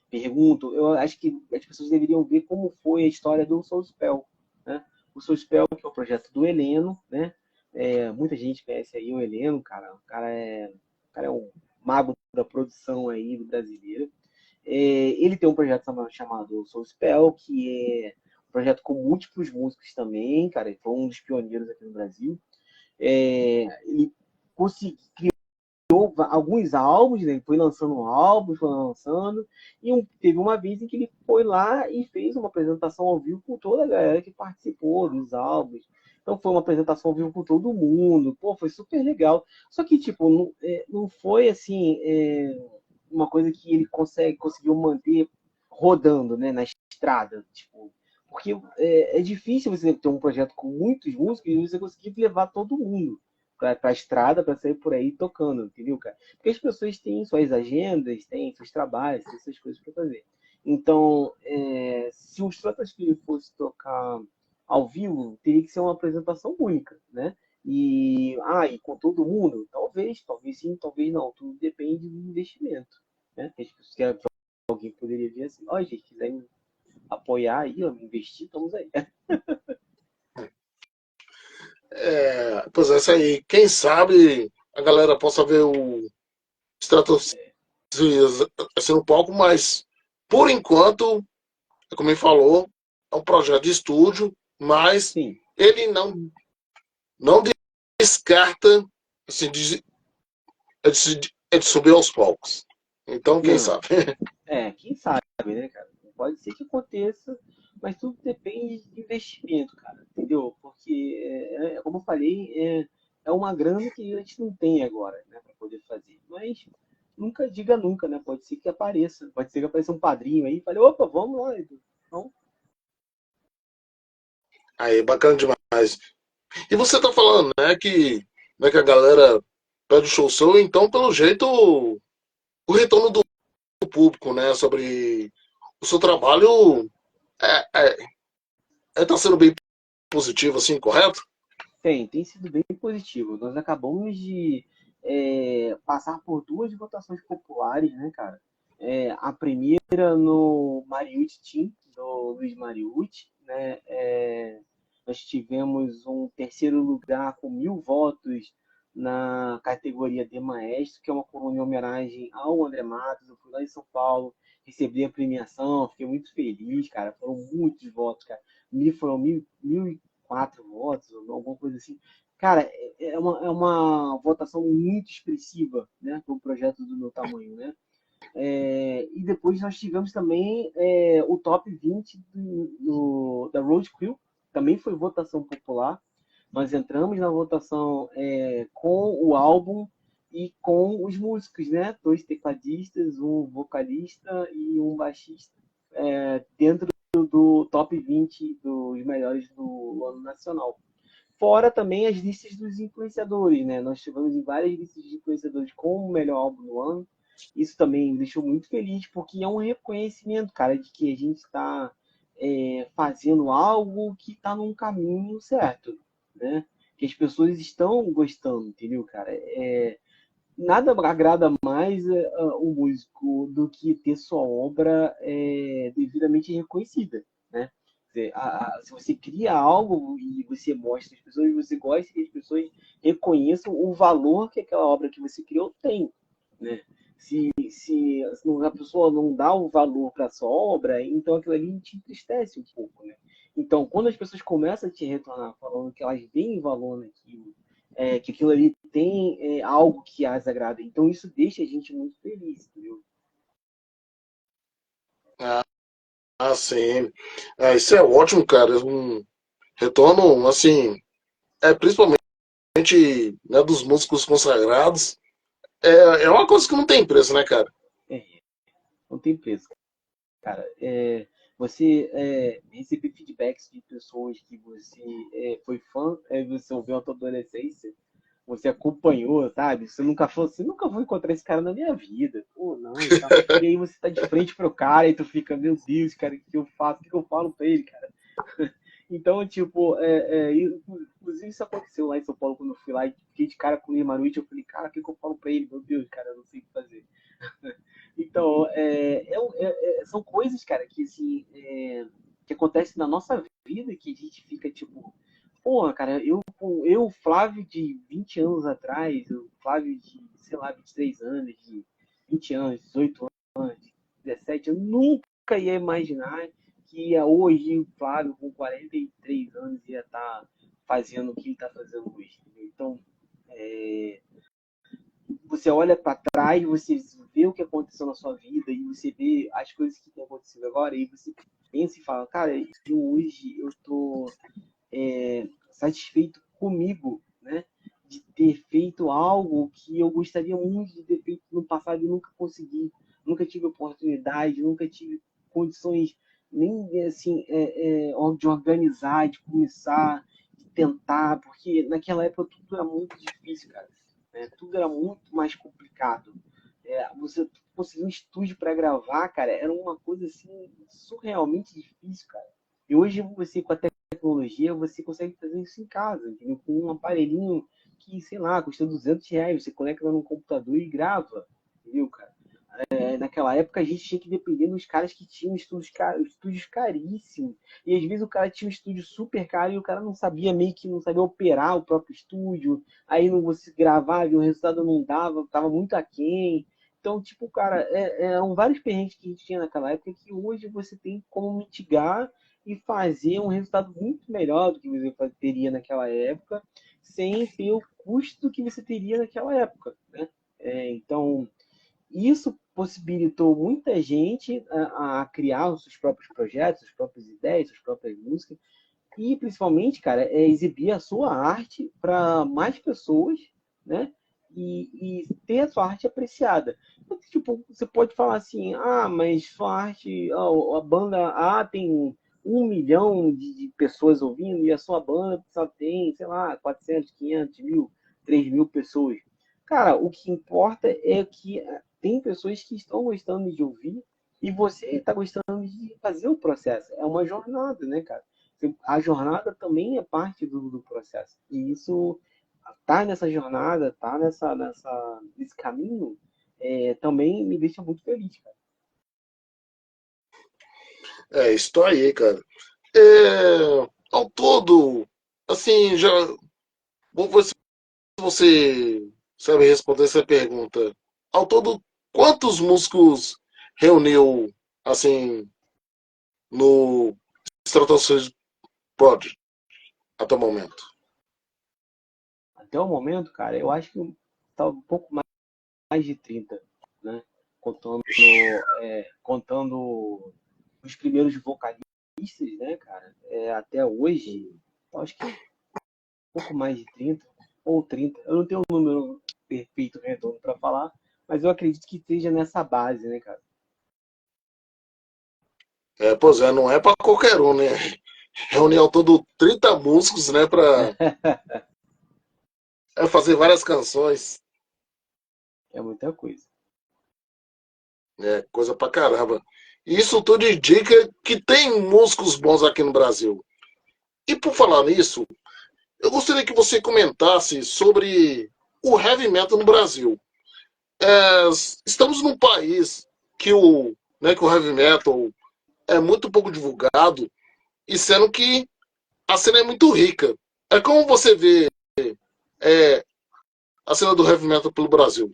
perguntam. Eu acho que as pessoas deveriam ver como foi a história do Soulspell, né? O Soulspell, que é o projeto do Heleno, né? Muita gente conhece aí o Heleno, cara. O cara é um mago da produção aí do brasileiro. Ele tem um projeto chamado Soulspell, que é um projeto com múltiplos músicos também, cara. Ele foi um dos pioneiros aqui no Brasil. Ele conseguiu alguns álbuns, né? Ele foi lançando álbuns, foi lançando, e teve uma vez em que ele foi lá e fez uma apresentação ao vivo com toda a galera que participou dos álbuns. Então foi uma apresentação ao vivo com todo mundo, pô, foi super legal. Só que, tipo, não foi assim, uma coisa que ele conseguiu manter rodando, né, na estrada, tipo, porque é difícil você ter um projeto com muitos músicos e você conseguir levar todo mundo para a estrada, para sair por aí tocando, entendeu, cara? Porque as pessoas têm suas agendas, têm seus trabalhos, têm suas coisas para fazer. Então, se o Stratosphere fosse tocar ao vivo, teria que ser uma apresentação única, né? E com todo mundo? Talvez sim, talvez não. Tudo depende do investimento, né? Que alguém poderia vir assim, ó, gente, quiser apoiar aí, ó, investir, estamos aí. Pois é, isso aí. Quem sabe a galera possa ver o Stratosphere assim no palco, mas por enquanto, como ele falou, é um projeto de estúdio, mas Sim. ele não descarta assim, de subir aos palcos. Então, quem Não, sabe? quem sabe, né, cara? Pode ser que aconteça, mas tudo depende de investimento, cara, entendeu? Porque, como eu falei, é uma grana que a gente não tem agora, né, para poder fazer. Mas nunca diga nunca, né? Pode ser que apareça, pode ser que apareça um padrinho aí e fale, opa, vamos lá, Edu. Então, Aí, bacana demais. E você tá falando, né, que a galera pede o show seu, então, pelo jeito, o retorno do público, né, sobre o seu trabalho tá sendo bem positivo, assim, correto? tem sido bem positivo. Nós acabamos de passar por duas votações populares, né, cara? A primeira no Mariucci Team, do Luiz Mariucci, né? Nós tivemos um terceiro lugar com 1.000 votos na categoria de Maestro, que é uma coluna em homenagem ao André Matos. Eu fui lá em São Paulo, recebi a premiação, fiquei muito feliz, cara. Foram muitos votos, cara. Foram mil 4 votos, alguma coisa assim. Cara, é uma votação muito expressiva, né, para um projeto do meu tamanho, né? E depois nós tivemos também o top 20 da Road Crew, também foi votação popular. Nós entramos na votação com o álbum e com os músicos, né? 2 tecladistas, um vocalista e um baixista, dentro do top 20 dos melhores do ano nacional. Fora também as listas dos influenciadores, né? Nós tivemos em várias listas de influenciadores como o melhor álbum do ano. Isso também me deixou muito feliz, porque é um reconhecimento, cara, de que a gente está fazendo algo que está num caminho certo, né? Que as pessoas estão gostando, entendeu, cara? Nada agrada mais o músico do que ter sua obra devidamente reconhecida, né? Se você cria algo e você mostra às pessoas, você gosta que as pessoas reconheçam o valor que aquela obra que você criou tem, né? Se a pessoa não dá o valor para a sua obra, então aquilo ali te entristece um pouco, né? Então, quando as pessoas começam a te retornar falando que elas veem valor naquilo, que aquilo ali tem algo que as agrada, então isso deixa a gente muito feliz, entendeu? Ah, sim. Isso é ótimo, cara. Um retorno, assim, principalmente, né, dos músicos consagrados. É uma coisa que não tem preço, né, cara? É, não tem preço, cara. Você receber feedbacks de pessoas que você foi fã, você ouviu a tua adolescência, você acompanhou, sabe? Você nunca vou encontrar esse cara na minha vida. Pô, não, e tal. E aí você tá de frente pro cara e tu fica, meu Deus, cara, o que eu faço? O que eu falo pra ele, cara? Então, tipo, inclusive isso aconteceu lá em São Paulo quando eu fui lá e fiquei de cara com o Imaruichi. Eu falei, cara, o que eu falo pra ele? Meu Deus, cara, eu não sei o que fazer. Então, são coisas, cara, que assim, que acontecem na nossa vida que a gente fica tipo, porra, cara, eu, Flávio de 20 anos atrás, eu, Flávio de, sei lá, 23 anos, de 20 anos, 18 anos, 17, eu nunca ia imaginar que hoje o Flávio, com 43 anos, ia estar fazendo o que ele está fazendo hoje. Entendeu? Então, você olha para trás, você vê o que aconteceu na sua vida e você vê as coisas que estão acontecendo agora e você pensa e fala, cara, hoje eu tô satisfeito comigo, né? De ter feito algo que eu gostaria muito de ter feito no passado e nunca consegui, nunca tive oportunidade, nunca tive condições nem assim de organizar, de começar, de tentar, porque naquela época tudo era muito difícil, cara. Né? Tudo era muito mais complicado. Você conseguir um estúdio para gravar, cara, era uma coisa assim surrealmente difícil, cara. E hoje você com a tecnologia, você consegue fazer isso em casa, entendeu? Com um aparelhinho que, sei lá, custa R$ 200, você conecta no computador e grava, entendeu, cara? Naquela época a gente tinha que depender dos caras que tinham estúdios caríssimos. E às vezes o cara tinha um estúdio super caro e o cara não sabia, meio que não sabia operar o próprio estúdio. Aí não você gravava e o resultado não dava, tava muito aquém. Então, tipo, cara, eram vários perrengues que a gente tinha naquela época que hoje você tem como mitigar e fazer um resultado muito melhor do que você teria naquela época, sem ter o custo que você teria naquela época, né? Então, isso possibilitou muita gente a criar os seus próprios projetos, suas próprias ideias, suas próprias músicas, e principalmente, cara, exibir a sua arte para mais pessoas, né? E ter a sua arte apreciada. Então, tipo, você pode falar assim, mas sua arte, a banda A tem 1 milhão de pessoas ouvindo e a sua banda só tem, sei lá, 400, 500 mil, 3 mil pessoas. Cara, o que importa é que tem pessoas que estão gostando de ouvir e você está gostando de fazer o processo. É uma jornada, né, cara? A jornada também é parte do processo. E isso, tá nessa jornada, tá nesse caminho, também me deixa muito feliz, cara. É isso aí, cara. É, ao todo, assim, já vamos ver se você sabe responder essa pergunta. Ao todo, quantos músicos reuniu, assim, no Stratosphere Project até o momento? Até o momento, cara, eu acho que tá um pouco mais de 30, né? Contando, contando os primeiros vocalistas, né, cara? Até hoje, eu acho que um pouco mais de 30 ou 30. Eu não tenho um número perfeito, redondo para falar, mas eu acredito que esteja nessa base, né, cara? Pois é, não é para qualquer um, né? Reunir ao todo 30 músicos, né, para fazer várias canções. É muita coisa. Coisa pra caramba. Isso tudo indica que tem músicos bons aqui no Brasil. E por falar nisso, eu gostaria que você comentasse sobre o heavy metal no Brasil. Estamos num país que o heavy metal é muito pouco divulgado, e sendo que a cena é muito rica. Como você vê é, a cena do heavy metal pelo Brasil?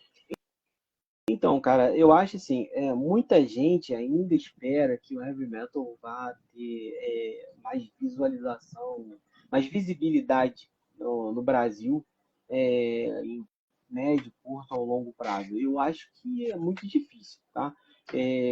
Então, cara, eu acho assim, muita gente ainda espera que o heavy metal vá ter mais visualização, mais visibilidade no Brasil, em médio, curto ou longo prazo. Eu acho que é muito difícil, tá?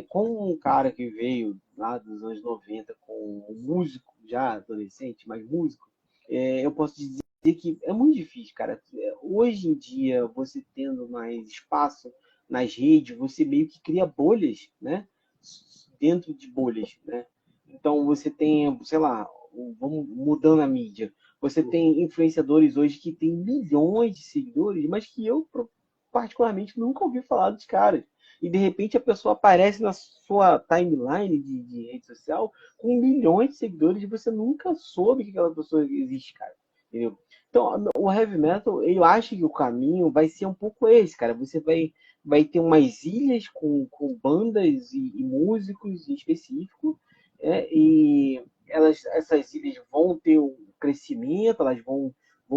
Com um cara que veio lá dos anos 90 com um músico, já adolescente, mas músico, eu posso dizer que é muito difícil, cara. Hoje em dia, você tendo mais espaço nas redes, você meio que cria bolhas, né? Dentro de bolhas, né? Então você tem, sei lá, vamos mudando a mídia. Você tem influenciadores hoje que têm milhões de seguidores, mas que eu particularmente nunca ouvi falar dos caras. E de repente a pessoa aparece na sua timeline de rede social com milhões de seguidores e você nunca soube que aquela pessoa existe, cara. Entendeu? Então, o heavy metal, eu acho que o caminho vai ser um pouco esse, cara. Você vai ter umas ilhas com bandas e músicos em específico, e essas ilhas vão ter um crescimento, elas vão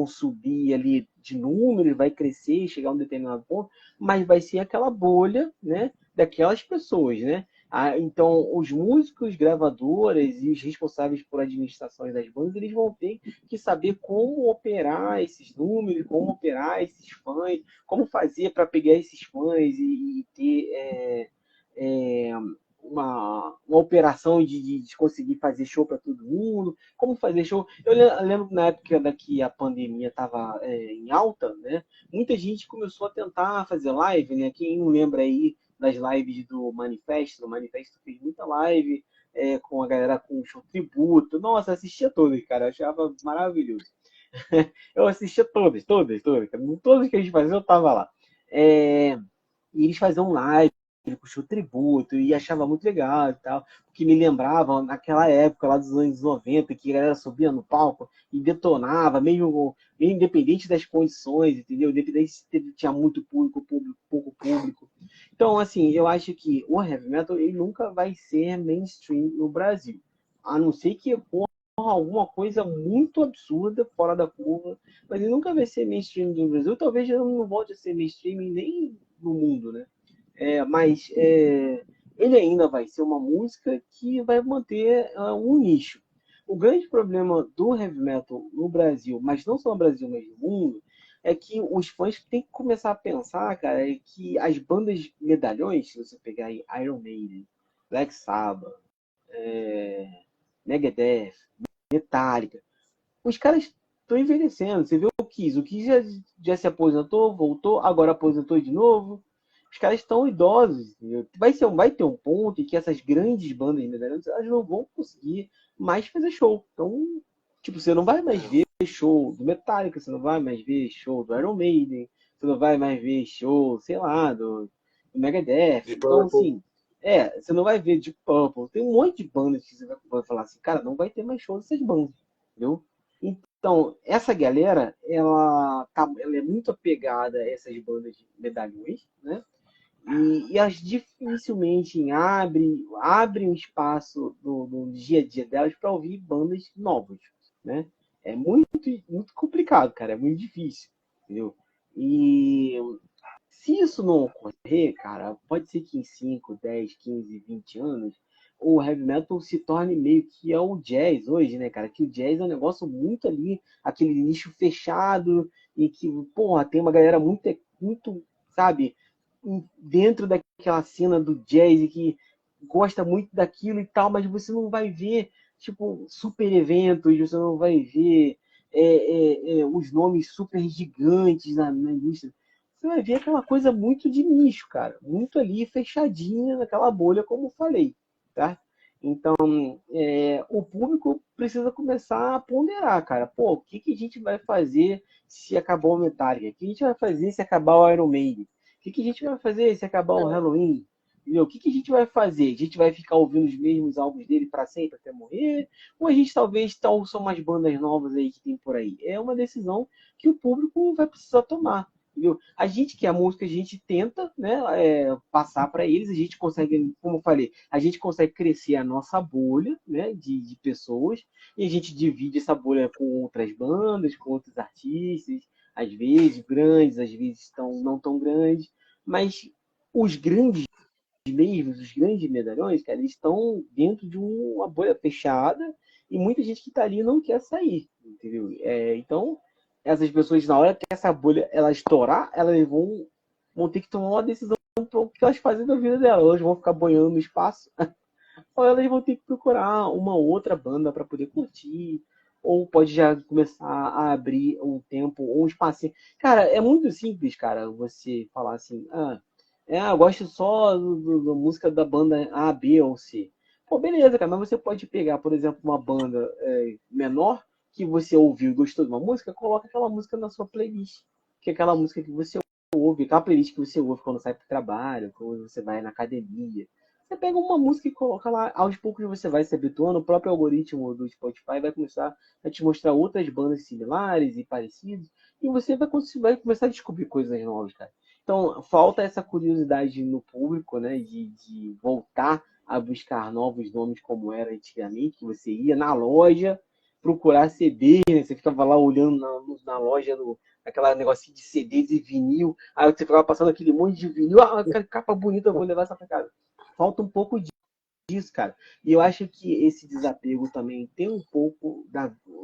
subir ali de números, vai crescer, chegar a um determinado ponto, mas vai ser aquela bolha, né, daquelas pessoas, né? Então, os músicos, gravadoras e os responsáveis por administrações das bandas, eles vão ter que saber como operar esses números, como operar esses fãs, como fazer para pegar esses fãs e ter é, uma operação de conseguir fazer show para todo mundo, como fazer show. Eu lembro na época da que a pandemia estava em alta, né? Muita gente começou a tentar fazer live, né? Quem não lembra aí das lives do Manifesto? O Manifesto fez muita live com a galera com show tributo. Nossa, assistia todas, cara. Eu achava maravilhoso. Eu assistia todas, todas, todas. Todas que a gente fazia, eu tava lá. E eles faziam live com show tributo e achava muito legal e tal, porque me lembrava naquela época lá dos anos 90 que a galera subia no palco e detonava, meio independente das condições, entendeu? Independente se tinha muito público, pouco público. Então, assim, eu acho que o heavy metal ele nunca vai ser mainstream no Brasil, a não ser que alguma coisa muito absurda, fora da curva, mas ele nunca vai ser mainstream no Brasil, talvez ele não volte a ser mainstream nem no mundo, né? Mas ele ainda vai ser uma música que vai manter um nicho. O grande problema do heavy metal no Brasil, mas não só no Brasil, mas no mundo, é que os fãs têm que começar a pensar, cara, que as bandas medalhões, se você pegar aí Iron Maiden, Black Sabbath, Megadeth, Metallica, os caras estão envelhecendo. Você vê o Kiss já se aposentou, voltou, agora aposentou de novo. Os caras estão idosos. Entendeu? Vai ter um ponto em que essas grandes bandas independentes elas não vão conseguir mais fazer show. Então, tipo, você não vai mais ver show do Metallica, você não vai mais ver show do Iron Maiden, você não vai mais ver show, sei lá, do Megadeth. De Então, Purple. assim, você não vai ver de Purple. Tem um monte de bandas que você vai falar assim, cara, não vai ter mais show dessas bandas, entendeu? Então, essa galera, ela é muito apegada a essas bandas de medalhões, né? E elas dificilmente abrem um espaço no dia a dia delas para ouvir bandas novas, né? É muito, muito complicado, cara, é muito difícil, entendeu? E se isso não ocorrer, cara, pode ser que em 5, 10, 15, 20 anos o heavy metal se torne meio que é o jazz hoje, né, cara? Que o jazz é um negócio muito ali, aquele nicho fechado, e que, porra, tem uma galera muito, sabe, dentro daquela cena do jazz que gosta muito daquilo e tal, mas você não vai ver, tipo, super eventos, você não vai ver os nomes super gigantes na indústria. Você vai ver aquela coisa muito de nicho, cara. Muito ali fechadinha naquela bolha, como eu falei, tá? Então, o público precisa começar a ponderar, cara. Pô, o que a gente vai fazer se acabar o Metallica? O que a gente vai fazer se acabar o Iron Maiden? O que a gente vai fazer se acabar o Halloween? Entendeu? O que a gente vai fazer? A gente vai ficar ouvindo os mesmos álbuns dele para sempre até morrer? Ou a gente talvez ouça umas bandas novas aí que tem por aí? É uma decisão que o público vai precisar tomar. Entendeu? A gente que é a música, a gente tenta, né, passar para eles, a gente consegue, como eu falei, a gente consegue crescer a nossa bolha, né, de pessoas, e a gente divide essa bolha com outras bandas, com outros artistas, às vezes grandes, às vezes não tão grandes, mas os grandes mesmo, os grandes medalhões, cara, eles estão dentro de uma bolha fechada e muita gente que está ali não quer sair, entendeu? Então, essas pessoas, na hora que essa bolha ela estourar, elas vão ter que tomar uma decisão para o que elas fazem da vida delas. Elas vão ficar boiando no espaço, ou elas vão ter que procurar uma outra banda para poder curtir, ou pode já começar a abrir um tempo ou um espaço. Cara, é muito simples, cara, você falar assim, eu gosto só da música da banda A, B ou C. Pô, beleza, cara, mas você pode pegar, por exemplo, uma banda menor que você ouviu e gostou de uma música, coloca aquela música na sua playlist. Que é aquela música que você ouve, aquela playlist que você ouve quando sai pro trabalho, quando você vai na academia. Você pega uma música e coloca lá, aos poucos você vai se habituando, o próprio algoritmo do Spotify vai começar a te mostrar outras bandas similares e parecidas, e você vai começar a descobrir coisas novas, cara. Então, falta essa curiosidade no público, né, de voltar a buscar novos nomes como era antigamente, que você ia na loja procurar CD, né? Você ficava lá olhando na loja, aquela negocinho de CDs e vinil, aí você ficava passando aquele monte de vinil, capa bonita, eu vou levar essa pra casa. Falta um pouco disso, cara. E eu acho que esse desapego também tem um pouco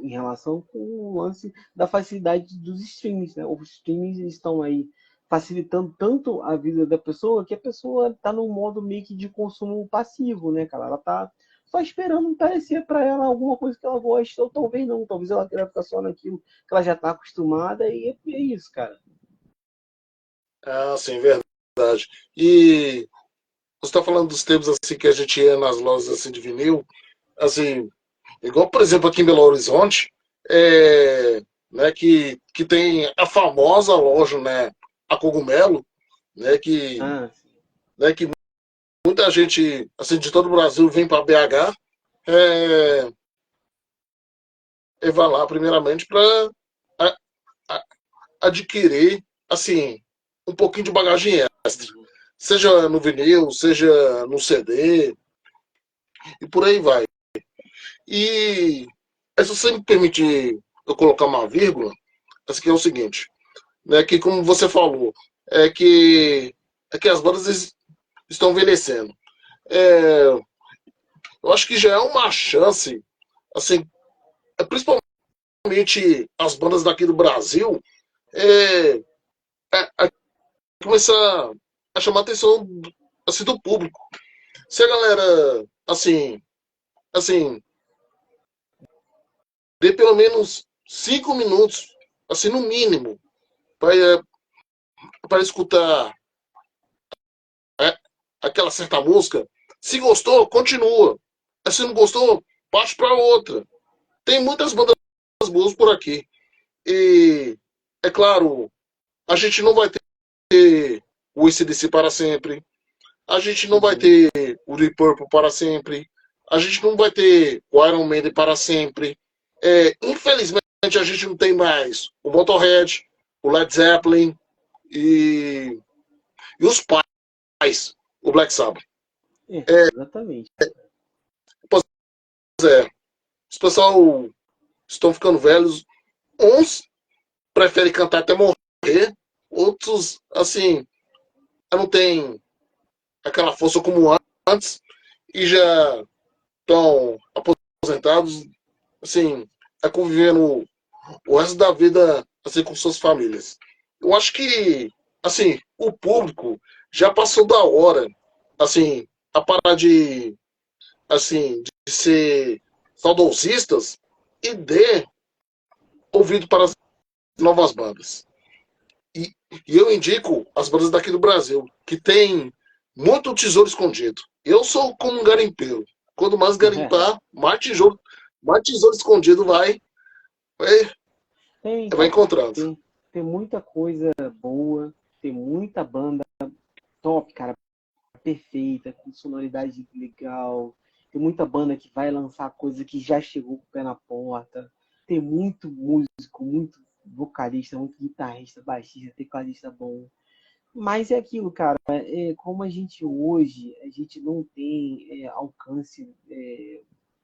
em relação com o lance da facilidade dos streams, né? Os streams estão aí facilitando tanto a vida da pessoa que a pessoa está num modo meio que de consumo passivo, né, cara? Ela tá só esperando aparecer para ela alguma coisa que ela gosta, ou talvez não, talvez ela queira ficar só naquilo que ela já está acostumada, e é isso, cara. Ah, sim, verdade. E você está falando dos tempos assim que a gente ia nas lojas assim de vinil, assim, igual por exemplo aqui em Belo Horizonte, né, que tem a famosa loja, né, a Cogumelo, né, Ah, que muita gente assim de todo o Brasil vem para BH, é, e vai lá primeiramente para adquirir assim um pouquinho de bagagem extra, uhum. seja no vinil, seja no CD e por aí vai. E se você me permitir eu colocar uma vírgula, essa aqui é o seguinte, né, que como você falou, é que as bandas estão envelhecendo. É, eu acho que já é uma chance, assim, principalmente as bandas daqui do Brasil, é, a começar a chamar a atenção assim, do público. Se a galera, assim, dê pelo menos 5 minutos, assim, no mínimo, para escutar é, aquela certa música. Se gostou, continua. Se não gostou, parte para outra. Tem muitas bandas boas por aqui. E, é claro, a gente não vai ter o AC/DC para sempre. A gente não vai Uhum. ter o Deep Purple para sempre. A gente não vai ter o Iron Maiden para sempre. Infelizmente, a gente não tem mais o Motorhead, o Led Zeppelin e os pais, o Black Sabbath. Exatamente. Pois é, os pessoal estão ficando velhos. Uns preferem cantar até morrer, outros, assim, não tem aquela força como antes e já estão aposentados, assim, convivendo o resto da vida assim com suas famílias. Eu acho que assim o público já passou da hora, assim, a parar de de ser saudosistas e dê ouvido para as novas bandas. E, e eu indico as bandas daqui do Brasil, que tem muito tesouro escondido. Eu sou como um garimpeiro. Quando mais garimpar, mais tesouro escondido vai, Tem, vai cara. encontrando. Tem muita coisa boa, tem muita banda top, cara, perfeita, com sonoridade legal. Tem muita banda que vai lançar coisa que já chegou com o pé na porta. Tem muito músico, muito vocalista, muito guitarrista, baixista, tecladista bom. Mas é aquilo, cara, como a gente hoje, a gente não tem alcance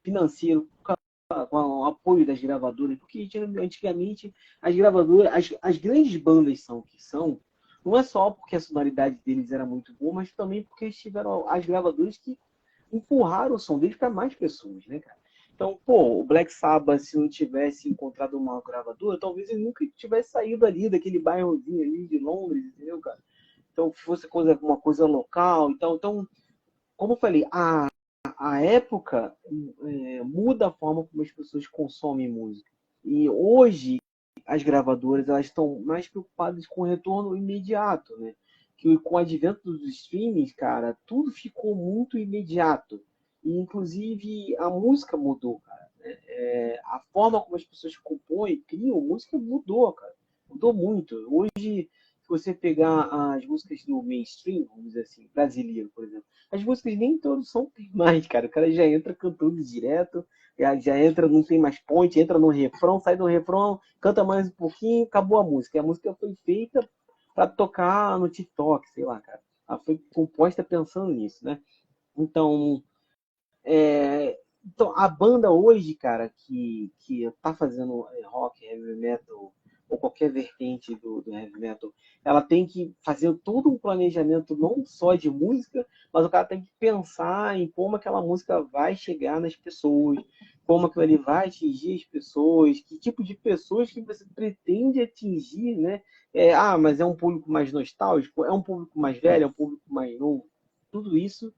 financeiro com o apoio das gravadoras, porque antigamente as gravadoras, as grandes bandas são o que são, não é só porque a sonoridade deles era muito boa, mas também porque eles tiveram as gravadoras que empurraram o som deles para mais pessoas, né, cara? Então, pô, o Black Sabbath, se não tivesse encontrado uma gravadora, talvez ele nunca tivesse saído ali, daquele bairrozinho ali de Londres, entendeu, cara? Então, fosse uma coisa local. Então, como eu falei, a época muda a forma como as pessoas consomem música. E hoje as gravadoras elas estão mais preocupadas com o retorno imediato, né? Que com o advento dos streamings, cara, tudo ficou muito imediato. E inclusive a música mudou, cara. A forma como as pessoas compõem, criam música mudou, cara. Mudou muito. Hoje, se você pegar as músicas do mainstream, vamos dizer assim, brasileiro, por exemplo, as músicas nem introdução tem mais, cara. O cara já entra cantando direto, já entra, não tem mais ponte, entra no refrão, sai do refrão, canta mais um pouquinho, acabou a música. E a música foi feita para tocar no TikTok, sei lá, cara. Ela foi composta pensando nisso, né? Então, então a banda hoje, cara, que tá fazendo rock, heavy metal ou qualquer vertente do heavy metal, ela tem que fazer todo um planejamento não só de música, mas o cara tem que pensar em como aquela música vai chegar nas pessoas, como aquilo ali vai atingir as pessoas, que tipo de pessoas que você pretende atingir, né? Mas é um público mais nostálgico, é um público mais velho, é um público mais novo. Tudo isso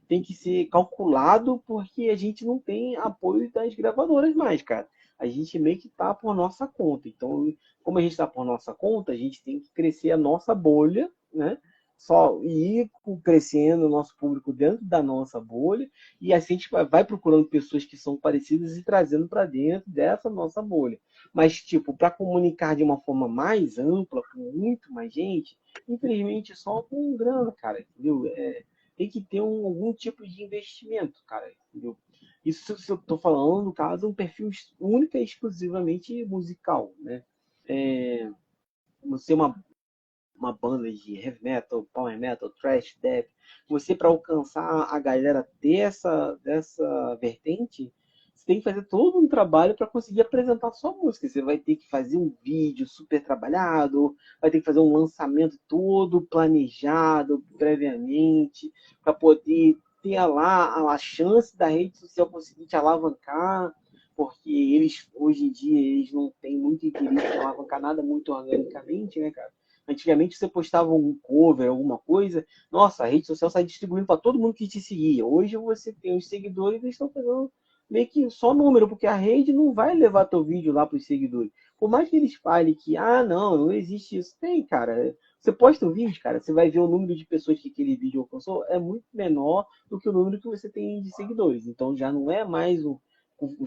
tem que ser calculado porque a gente não tem apoio das gravadoras mais, cara. A gente meio que tá por nossa conta. Então, como a gente tá por nossa conta, a gente tem que crescer a nossa bolha, né? Só ir crescendo o nosso público dentro da nossa bolha e assim a gente vai procurando pessoas que são parecidas e trazendo para dentro dessa nossa bolha. Mas, tipo, para comunicar de uma forma mais ampla, com muito mais gente, infelizmente só com grana, cara, entendeu? Tem que ter algum tipo de investimento, cara, entendeu? Isso se eu estou falando, no caso, um perfil única e exclusivamente musical, né? É, você é uma banda de heavy metal, power metal, thrash, death, você para alcançar a galera dessa vertente, você tem que fazer todo um trabalho para conseguir apresentar sua música. Você vai ter que fazer um vídeo super trabalhado, vai ter que fazer um lançamento todo planejado previamente, para poder ter lá a chance da rede social conseguir te alavancar, porque eles, hoje em dia, eles não têm muito interesse em alavancar nada muito organicamente, né, cara? Antigamente você postava um cover, alguma coisa, nossa, a rede social sai distribuindo para todo mundo que te seguia. Hoje você tem os seguidores e eles estão pegando meio que só número, porque a rede não vai levar teu vídeo lá para os seguidores. Por mais que eles falem que, não existe isso. Tem, cara. Você posta um vídeo, cara, você vai ver o número de pessoas que aquele vídeo alcançou é muito menor do que o número que você tem de seguidores. Então já não é mais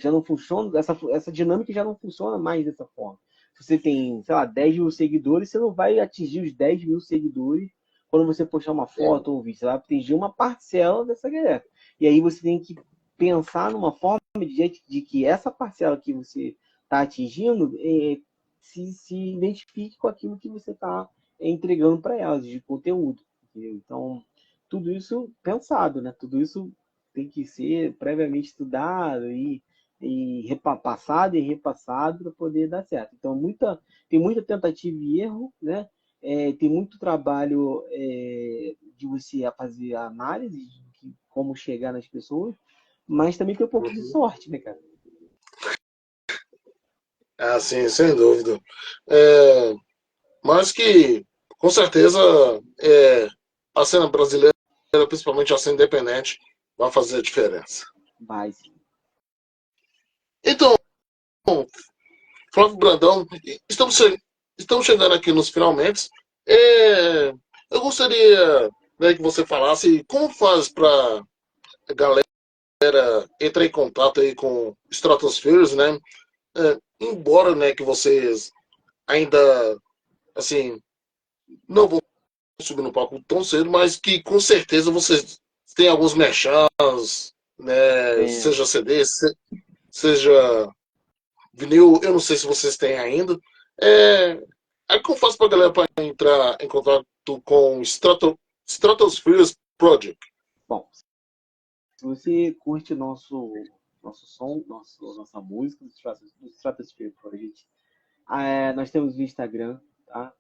já não funciona, essa dinâmica já não funciona mais dessa forma. Se você tem, sei lá, 10 mil seguidores, você não vai atingir os 10 mil seguidores quando você postar uma foto ou um vídeo. Você vai atingir uma parcela dessa galera. E aí você tem que pensar numa forma de que essa parcela que você está atingindo se identifique com aquilo que você está entregando para elas, de conteúdo. Entendeu? Então, tudo isso pensado, né? Tudo isso tem que ser previamente estudado e repassado e repassado para poder dar certo. Então, tem muita tentativa e erro, né? Tem muito trabalho de você fazer a análise de como chegar nas pessoas, mas também tem um pouco de Uhum. sorte, né, cara? Ah, sim, sem dúvida. É, mas que, com certeza, é, a cena brasileira, principalmente a cena independente, vai fazer a diferença. Vai sim. Então, Flávio Brandão, estamos, estamos chegando aqui nos finalmente. É, eu gostaria, né, que você falasse como faz para a galera entrar em contato aí com Stratospheres, né? Embora, né, que vocês ainda, assim, não vão subir no palco tão cedo, mas que com certeza vocês têm alguns merchans, né? Tem, Seja CD, seja vinil, eu não sei se vocês têm ainda. É, aí como eu faço pra galera para entrar em contato com Stratospheres Project? bom, se você curte nosso som, nossa música do Stratosphere Project, nós temos o Instagram, tá?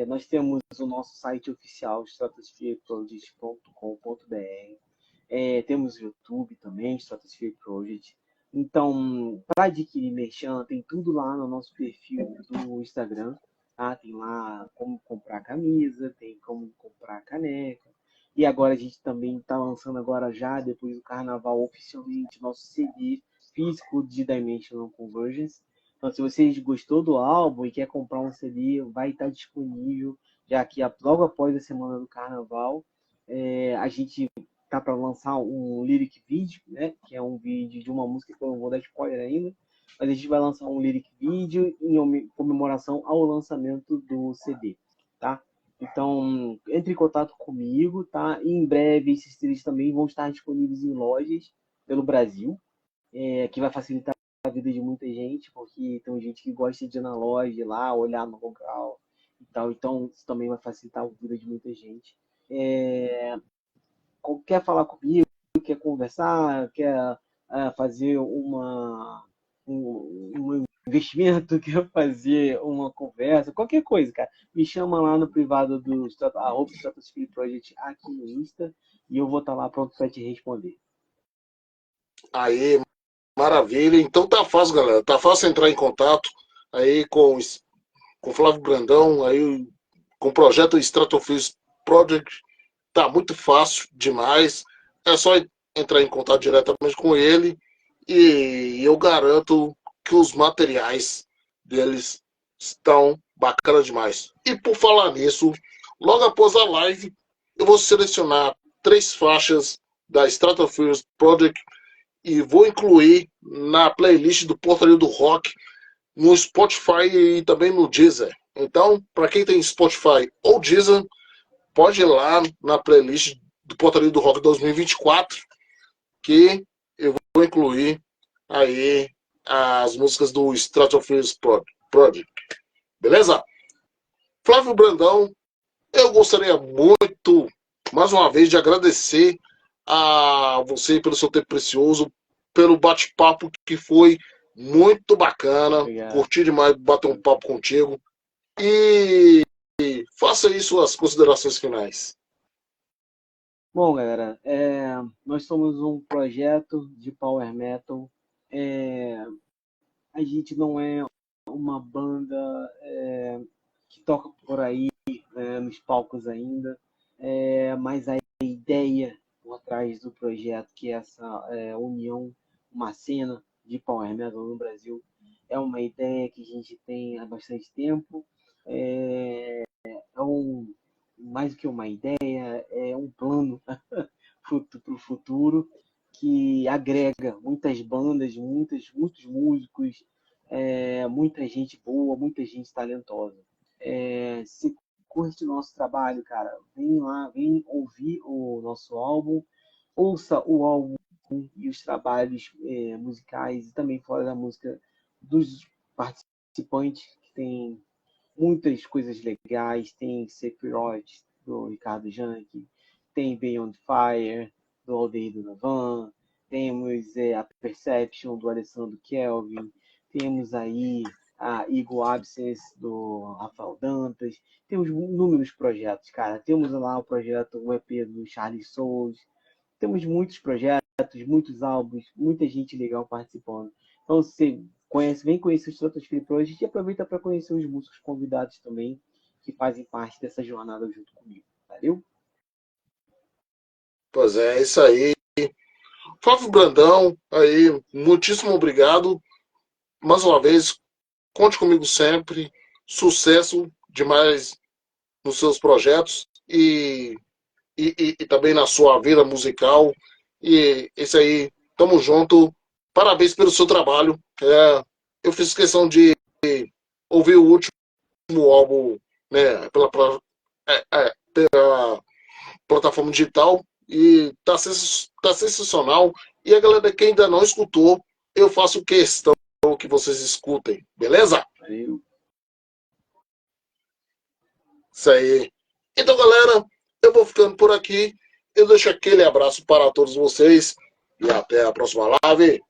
Nós temos o nosso site oficial, stratosphereproject.com.br. Temos o YouTube também, Stratosphere Project. Então, para adquirir merchan, tem tudo lá no nosso perfil do Instagram. Tá? Tem lá como comprar camisa, tem como comprar caneca. E agora a gente também está lançando agora já, depois do carnaval, oficialmente, nosso CD físico de Dimensional Convergence. Então, se você gostou do álbum e quer comprar um CD, vai estar disponível já aqui logo após a semana do carnaval. A gente tá para lançar um lyric video, né? Que é um vídeo de uma música que eu não vou dar spoiler ainda, mas a gente vai lançar um lyric video em comemoração ao lançamento do CD, tá? Então, entre em contato comigo, tá? E em breve esses CDs também vão estar disponíveis em lojas pelo Brasil, que vai facilitar a vida de muita gente, porque tem gente que gosta de ir na loja, ir lá, olhar no local e tal. Então, isso também vai facilitar a vida de muita gente. É, quer falar comigo, quer conversar, quer fazer uma investimento, quer fazer uma conversa, qualquer coisa, cara, me chama lá no privado do Stratosphere Project aqui no Insta e eu vou estar lá pronto para te responder. Aí, maravilha. Então tá fácil, galera. Tá fácil entrar em contato aí com o Flávio Brandão, aí com o projeto Stratosphere Project. Tá muito fácil demais. É só entrar em contato diretamente com ele e eu garanto que os materiais deles estão bacana demais. E por falar nisso, logo após a live, eu vou selecionar 3 faixas da Stratosphere Project e vou incluir na playlist do Portaria do Rock no Spotify e também no Deezer. Então, para quem tem Spotify ou Deezer, pode ir lá na playlist do Portaria do Rock 2024, que eu vou incluir aí as músicas do Stratosphere Project. Beleza? Flávio Brandão, eu gostaria muito, mais uma vez, de agradecer a você pelo seu tempo precioso, pelo bate-papo que foi muito bacana. Obrigado. Curti demais bater um papo contigo. E faça aí suas considerações finais. Bom, galera, nós somos um projeto de Power Metal. A gente não é uma banda que toca por aí nos palcos ainda, mas a ideia por trás do projeto, que é essa união, uma cena de Power Metal no Brasil, é uma ideia que a gente tem há bastante tempo. Mais do que uma ideia, é um plano para o futuro que agrega muitas bandas, muitos músicos, muita gente boa, muita gente talentosa. Se curte o nosso trabalho, cara, vem lá, vem ouvir o nosso álbum, ouça o álbum e os trabalhos musicais e também fora da música dos participantes, que tem muitas coisas legais. Tem Sephiroth, do Ricardo Janke, tem Beyond Fire, do Aldeia do Navan, temos a Perception, do Alessandro Kelvin, temos aí a Eagle Absence, do Rafael Dantas, temos inúmeros projetos, cara. Temos lá o projeto, o EP do Charlie Souls, temos muitos projetos, muitos álbuns, muita gente legal participando. Então, você vem conhecer o Stratosphere Project e aproveita para conhecer os músicos convidados também, que fazem parte dessa jornada junto comigo. Valeu? Pois é isso aí. Flávio Brandão, aí, muitíssimo obrigado. Mais uma vez, conte comigo sempre. Sucesso demais nos seus projetos e também na sua vida musical. E isso aí, tamo junto. Parabéns pelo seu trabalho. Eu fiz questão de ouvir o último álbum, né, pela plataforma digital e tá sensacional. E a galera que ainda não escutou, eu faço questão que vocês escutem, beleza? Valeu. Isso aí. Então, galera, eu vou ficando por aqui. Eu deixo aquele abraço para todos vocês e até a próxima live.